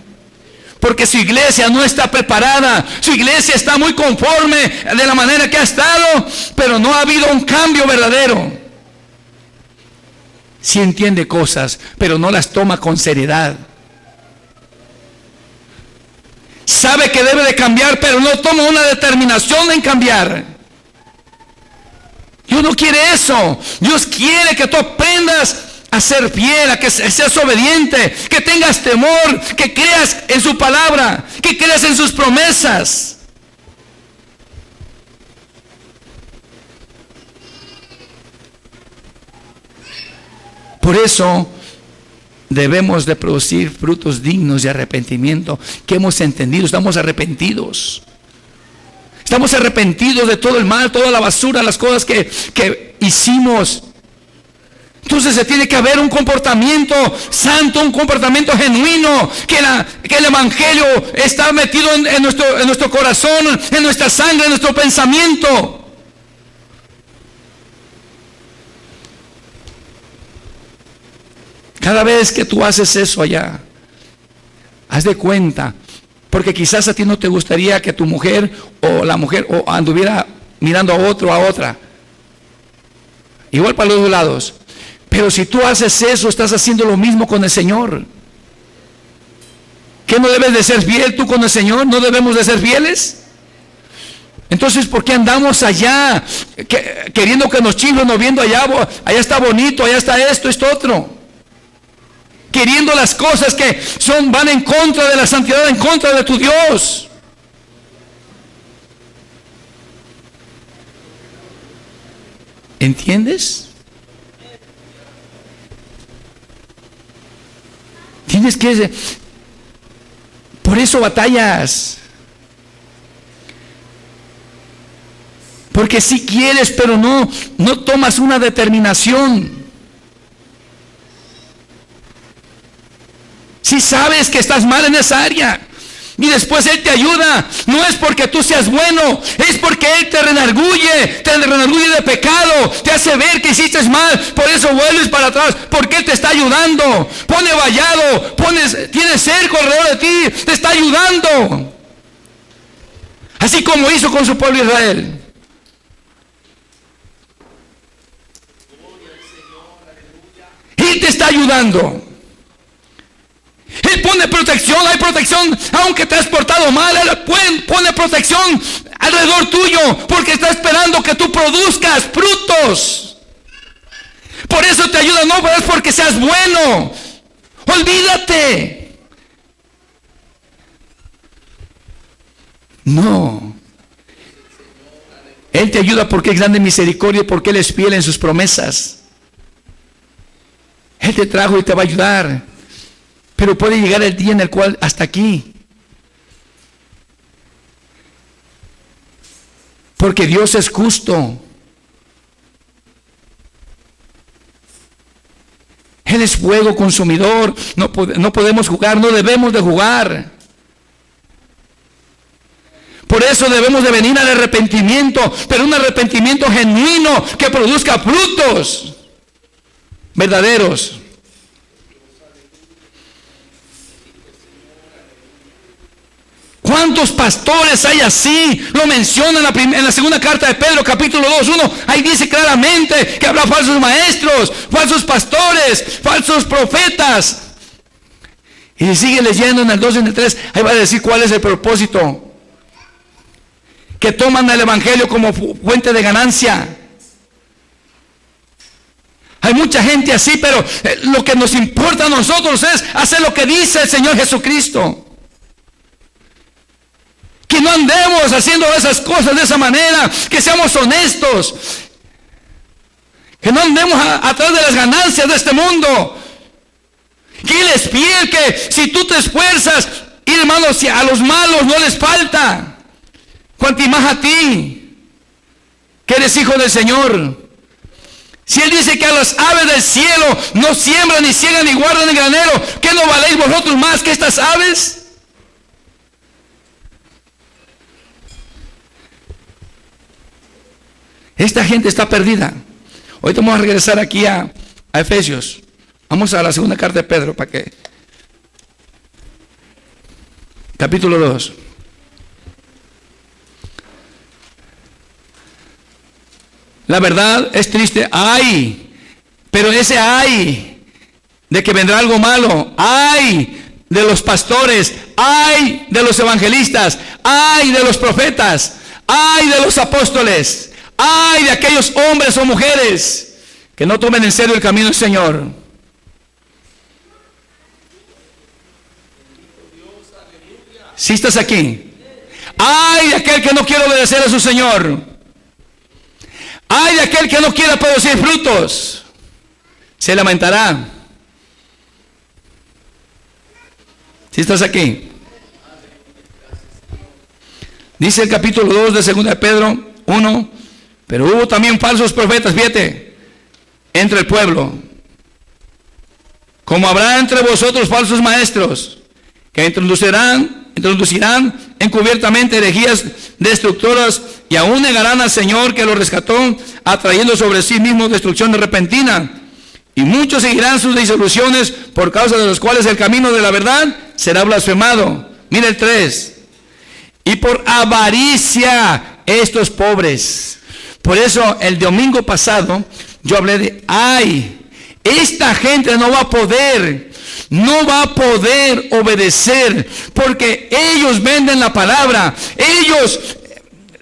Porque su iglesia no está preparada, su iglesia está muy conforme de la manera que ha estado, pero no ha habido un cambio verdadero. Sí entiende cosas, pero no las toma con seriedad. Sabe que debe de cambiar, pero no toma una determinación en cambiar. Dios no quiere eso. Dios quiere que tú aprendas a ser fiel, a que seas obediente, que tengas temor, que creas en su palabra, que creas en sus promesas. Por eso debemos de producir frutos dignos de arrepentimiento, que hemos entendido, estamos arrepentidos. Estamos arrepentidos de todo el mal, toda la basura, las cosas que hicimos. Entonces se tiene que haber un comportamiento santo, un comportamiento genuino, que el evangelio está metido en nuestro corazón, en nuestra sangre, en nuestro pensamiento. Cada vez que tú haces eso allá, haz de cuenta, porque quizás a ti no te gustaría que tu mujer o la mujer o anduviera mirando a otro, a otra. Igual para los dos lados. Pero si tú haces eso, estás haciendo lo mismo con el Señor. ¿Qué no debes de ser fiel tú con el Señor? ¿No debemos de ser fieles? Entonces, ¿por qué andamos allá queriendo que nos chiflen, nos viendo allá está bonito, allá está esto otro? Queriendo las cosas que van en contra de la santidad, en contra de tu Dios. ¿Entiendes? Tienes que... Por eso batallas. Porque si quieres, pero no tomas una determinación. Si sabes que estás mal en esa área y después Él te ayuda, no es porque tú seas bueno, es porque Él te renarguye de pecado, te hace ver que hiciste mal, por eso vuelves para atrás, porque Él te está ayudando. Pone vallado, tiene cerco alrededor de ti, te está ayudando. Así como hizo con su pueblo Israel. Él te está ayudando. Él pone protección, hay protección, aunque te has portado mal, Él pone protección alrededor tuyo, porque está esperando que tú produzcas frutos. Por eso te ayuda, no es porque seas bueno. Olvídate. No. Él te ayuda porque es grande misericordia, porque Él es fiel en sus promesas. Él te trajo y te va a ayudar. Pero puede llegar el día en el cual hasta aquí. Porque Dios es justo. Él es fuego consumidor. No podemos jugar, no debemos de jugar. Por eso debemos de venir al arrepentimiento, pero un arrepentimiento genuino que produzca frutos verdaderos. ¿Cuántos pastores hay así? Lo menciona en la segunda carta de Pedro, capítulo 2:1. Ahí dice claramente que habrá falsos maestros, falsos pastores, falsos profetas. Y si sigue leyendo en el 2 y en el 3, ahí va a decir cuál es el propósito. Que toman el evangelio como fuente de ganancia. Hay mucha gente así, pero lo que nos importa a nosotros es hacer lo que dice el Señor Jesucristo. Que no andemos haciendo esas cosas de esa manera, que seamos honestos, que no andemos atrás de las ganancias de este mundo. Que Él es fiel, que si tú te esfuerzas, y hermanos, si a los malos no les falta, cuanto más a ti, que eres hijo del Señor. Si Él dice que a las aves del cielo no siembran, ni ciegan, ni guardan en granero, ¿qué no valéis vosotros más que estas aves? Esta gente está perdida. Ahorita vamos a regresar aquí a Efesios. Vamos a la segunda carta de Pedro, para que... Capítulo 2. La verdad es triste. ¡Ay! Pero ese ay de que vendrá algo malo. ¡Ay! De los pastores. ¡Ay! De los evangelistas. ¡Ay! De los profetas. ¡Ay! De los apóstoles. ¡Ay! De aquellos hombres o mujeres que no tomen en serio el camino del Señor. Si estás aquí. ¡Ay! De aquel que no quiere obedecer a su Señor. ¡Ay! De aquel que no quiera producir frutos. Se lamentará. Si estás aquí. Dice el capítulo 2 de 2 de Pedro 1. Pero hubo también falsos profetas, fíjate, entre el pueblo. Como habrá entre vosotros falsos maestros, que introducirán encubiertamente herejías destructoras, y aún negarán al Señor que los rescató, atrayendo sobre sí mismos destrucción repentina. Y muchos seguirán sus disoluciones, por causa de los cuales el camino de la verdad será blasfemado. Mira el 3. Y por avaricia estos pobres. Por eso el domingo pasado yo hablé de, ay, esta gente no va a poder obedecer, porque ellos venden la palabra, ellos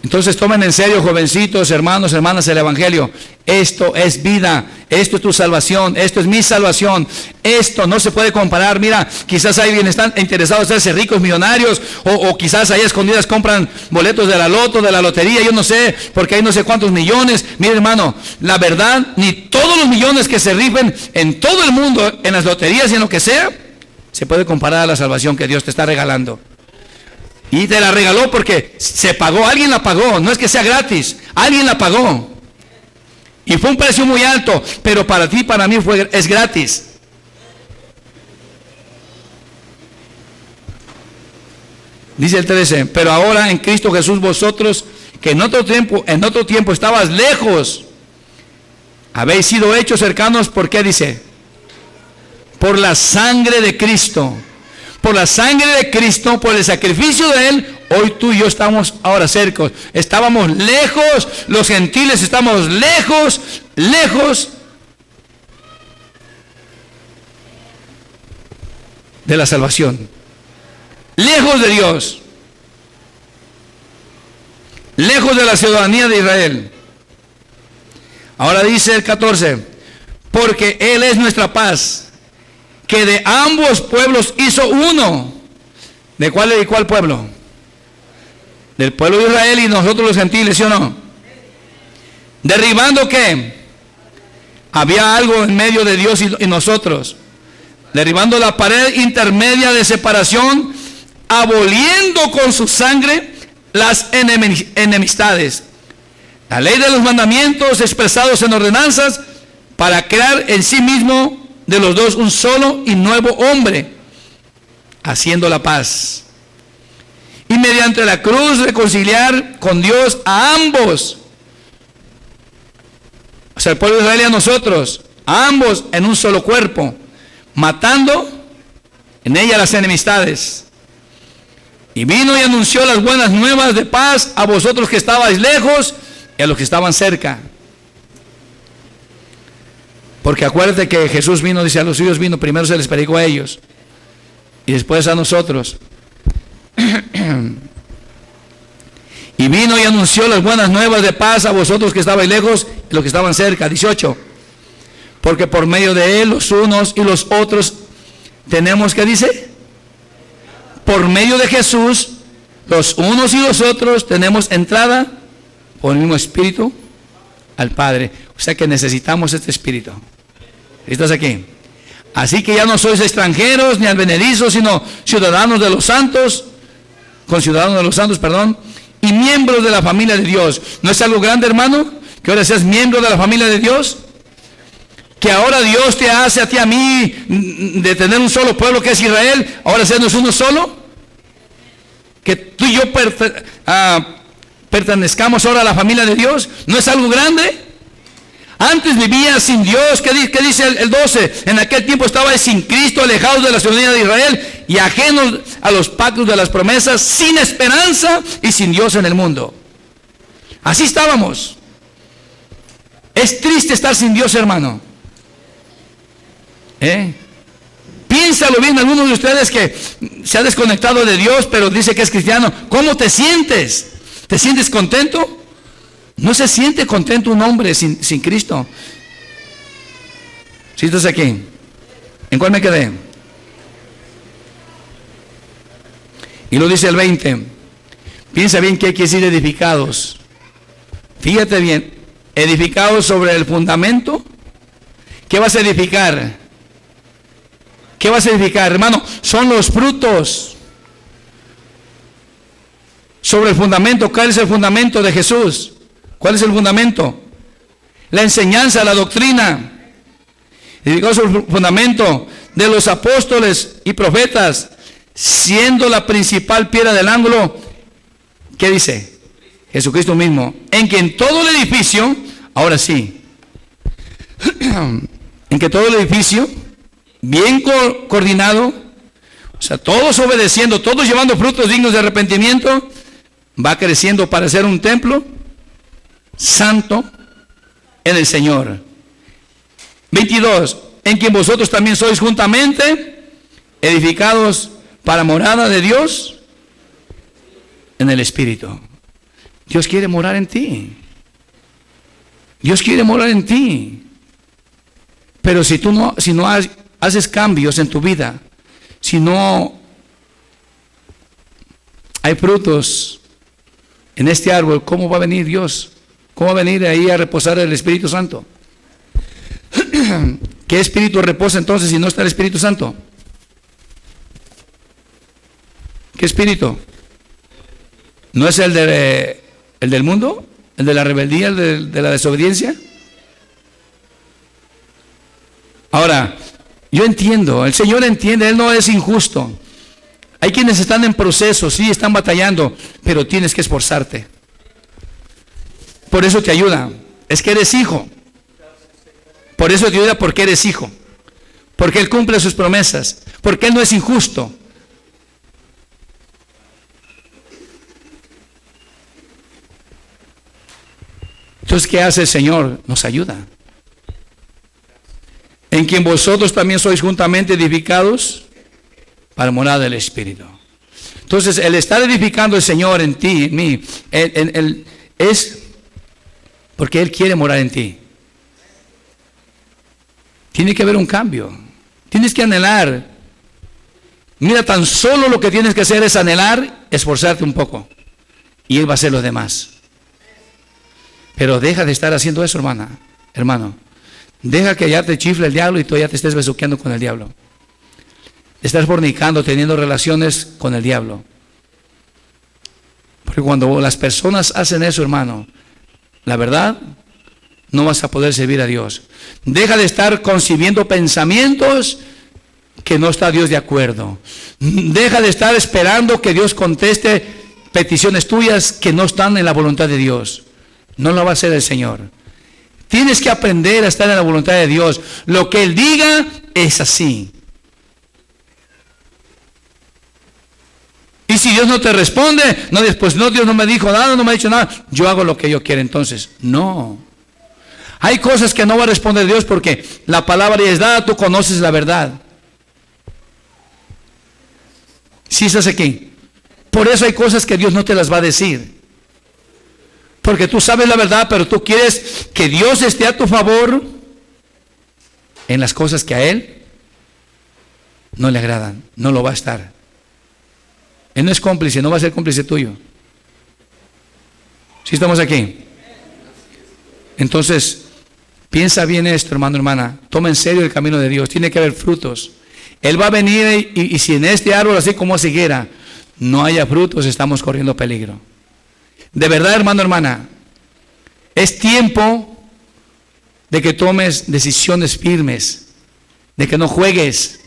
Entonces tomen en serio, jovencitos, hermanos, hermanas, el Evangelio. Esto es vida, esto es tu salvación, esto es mi salvación. Esto no se puede comparar. Mira, quizás alguien están interesados en hacerse ricos, millonarios, o quizás ahí escondidas compran boletos de la loto, de la lotería, yo no sé, porque hay no sé cuántos millones. Mira, hermano, la verdad, ni todos los millones que se rifen en todo el mundo, en las loterías y en lo que sea, se puede comparar a la salvación que Dios te está regalando. Y te la regaló porque se pagó, alguien la pagó, no es que sea gratis, alguien la pagó. Y fue un precio muy alto, pero para ti, para mí es gratis. Dice el 13, pero ahora en Cristo Jesús vosotros, que en otro tiempo estabas lejos, habéis sido hechos cercanos, ¿por qué dice? Por la sangre de Cristo. Por la sangre de Cristo, por el sacrificio de Él, hoy tú y yo estamos ahora cerca. Estábamos lejos, los gentiles estamos lejos, lejos de la salvación, lejos de Dios, lejos de la ciudadanía de Israel. Ahora dice el 14, porque Él es nuestra paz, que de ambos pueblos hizo uno. ¿De cuál pueblo? Del pueblo de Israel y nosotros los gentiles, ¿sí o no? Derribando ¿qué? Había algo en medio de Dios y nosotros. Derribando la pared intermedia de separación, aboliendo con su sangre las enemistades. La ley de los mandamientos expresados en ordenanzas, para crear en sí mismo de los dos un solo y nuevo hombre, haciendo la paz. Y mediante la cruz reconciliar con Dios a ambos. O sea, el pueblo de Israel y a nosotros, a ambos en un solo cuerpo, matando en ella las enemistades. Y vino y anunció las buenas nuevas de paz a vosotros que estabais lejos y a los que estaban cerca. Porque acuérdate que Jesús vino, dice, a los suyos vino, primero se les predicó a ellos y después a nosotros. Y vino y anunció las buenas nuevas de paz a vosotros que estabais lejos y los que estaban cerca. 18. Porque por medio de Él los unos y los otros tenemos, ¿qué dice? Por medio de Jesús los unos y los otros tenemos entrada por el mismo Espíritu al Padre. O sea que necesitamos este Espíritu. ¿Estás aquí? Así que ya no sois extranjeros ni advenedizos, sino ciudadanos de los santos, conciudadanos de los santos, perdón, y miembros de la familia de Dios. ¿No es algo grande, hermano, que ahora seas miembro de la familia de Dios? Que ahora Dios te hace a ti, a mí, de tener un solo pueblo que es Israel, ahora sernos uno solo. Que tú y yo pertenezcamos ahora a la familia de Dios. ¿No es algo grande? Antes vivía sin Dios. ¿Qué dice el 12? En aquel tiempo estabais sin Cristo, alejados de la ciudadanía de Israel y ajenos a los pactos de las promesas, sin esperanza y sin Dios en el mundo. Así estábamos. Es triste estar sin Dios, hermano. Piénsalo bien, algunos de ustedes que se ha desconectado de Dios, pero dice que es cristiano. ¿Cómo te sientes? ¿Te sientes contento? No se siente contento un hombre sin Cristo. ¿Sí estás aquí? ¿En cuál me quedé? Y lo dice el 20. Piensa bien que hay que decir edificados. Fíjate bien. Edificados sobre el fundamento. ¿Qué vas a edificar? ¿Qué vas a edificar, hermano? Son los frutos. Sobre el fundamento. ¿Cuál es el fundamento de Jesús? ¿Cuál es el fundamento? La enseñanza, la doctrina. Edificado sobre el fundamento de los apóstoles y profetas, siendo la principal piedra del ángulo, ¿qué dice? Jesucristo mismo. En que en todo el edificio, ahora sí, en que todo el edificio, bien coordinado, o sea, todos obedeciendo, todos llevando frutos dignos de arrepentimiento, va creciendo para ser un templo santo en el Señor. 22. En quien vosotros también sois juntamente edificados para morada de Dios en el Espíritu. Dios quiere morar en ti. Dios quiere morar en ti. Pero si no haces cambios en tu vida, si no hay frutos en este árbol, ¿cómo va a venir Dios? ¿Cómo va a venir ahí a reposar el Espíritu Santo? ¿Qué espíritu reposa entonces si no está el Espíritu Santo? ¿Qué espíritu? ¿No es el del mundo? ¿El de la rebeldía? ¿El de la desobediencia? Ahora, yo entiendo, el Señor entiende, Él no es injusto. Hay quienes están en proceso, sí, están batallando, pero tienes que esforzarte. Por eso te ayuda, es que eres hijo. Por eso te ayuda porque eres hijo. Porque Él cumple sus promesas, porque Él no es injusto. Entonces, ¿qué hace el Señor? Nos ayuda. En quien vosotros también sois juntamente edificados para morar del Espíritu. Entonces, el estar edificando el Señor en ti, en mí, es porque Él quiere morar en ti. Tiene que haber un cambio. Tienes que anhelar. Mira, tan solo lo que tienes que hacer es anhelar, esforzarte un poco. Y Él va a hacer los demás. Pero deja de estar haciendo eso, hermano. Deja que ya te chifle el diablo y tú ya te estés besuqueando con el diablo. Estás fornicando, teniendo relaciones con el diablo. Porque cuando las personas hacen eso, hermano, la verdad, no vas a poder servir a Dios. Deja de estar concibiendo pensamientos que no está Dios de acuerdo. Deja de estar esperando que Dios conteste peticiones tuyas que no están en la voluntad de Dios. No lo va a hacer el Señor. Tienes que aprender a estar en la voluntad de Dios. Lo que Él diga es así. Y si Dios no te responde, no, después no, Dios no me dijo nada, no me ha dicho nada, yo hago lo que yo quiero. Entonces, no. Hay cosas que no va a responder Dios porque la palabra ya es dada, tú conoces la verdad. ¿Sí estás aquí? Por eso hay cosas que Dios no te las va a decir. Porque tú sabes la verdad, pero tú quieres que Dios esté a tu favor en las cosas que a Él no le agradan. No lo va a estar. Él no es cómplice, no va a ser cómplice tuyo. ¿Sí estamos aquí? Entonces, piensa bien esto, hermano, hermana. Toma en serio el camino de Dios. Tiene que haber frutos. Él va a venir y si en este árbol, así como es higuera, no haya frutos, estamos corriendo peligro. De verdad, hermano, hermana, es tiempo de que tomes decisiones firmes, de que no juegues,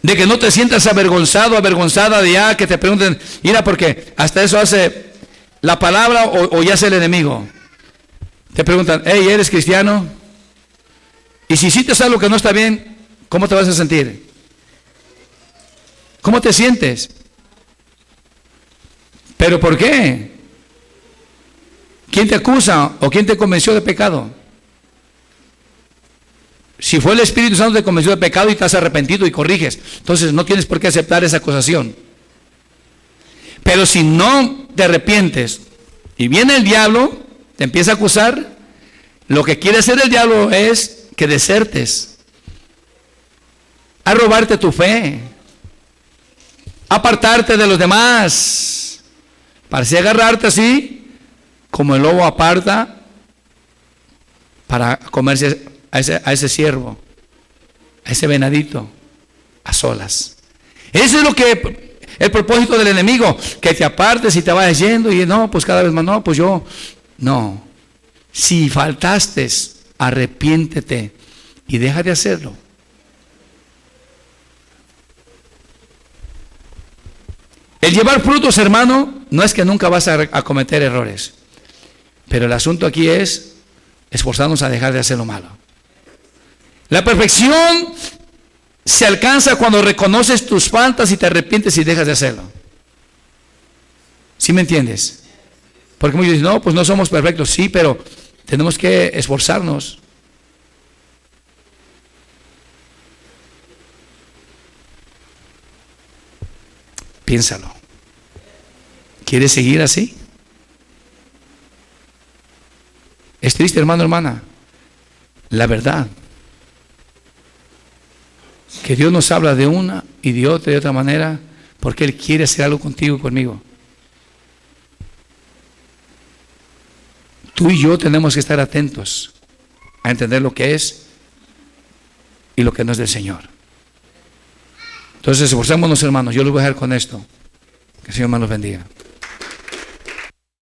de que no te sientas avergonzado, avergonzada de ya que te pregunten, mira, porque hasta eso hace la palabra o ya hace el enemigo. Te preguntan, hey, ¿eres cristiano? Y si hiciste algo que no está bien, ¿cómo te vas a sentir? ¿Cómo te sientes? ¿Pero por qué? ¿Quién te acusa o quién te convenció de pecado? Si fue el Espíritu Santo que te convenció de pecado y te has arrepentido y corriges, entonces no tienes por qué aceptar esa acusación. Pero si no te arrepientes y viene el diablo, te empieza a acusar, lo que quiere hacer el diablo es que desertes, a robarte tu fe, apartarte de los demás. Parece agarrarte así, como el lobo aparta para comerse a ese ciervo, a ese venadito, a solas. Eso es lo que el propósito del enemigo, que te apartes y te vayas yendo y no, pues cada vez más, no, pues yo, no. Si faltaste, arrepiéntete y deja de hacerlo. El llevar frutos, hermano, no es que nunca vas a cometer errores. Pero el asunto aquí es esforzarnos a dejar de hacer lo malo. La perfección se alcanza cuando reconoces tus faltas y te arrepientes y dejas de hacerlo. ¿Sí me entiendes? Porque muchos dicen, no, pues no somos perfectos. Sí, pero tenemos que esforzarnos. Piénsalo. ¿Quieres seguir así? Es triste, hermano, hermana. La verdad. Que Dios nos habla de una y de otra manera, porque Él quiere hacer algo contigo y conmigo. Tú y yo tenemos que estar atentos a entender lo que es y lo que no es del Señor. Entonces, esforcémonos, hermanos. Yo los voy a dejar con esto. Que el Señor me los bendiga.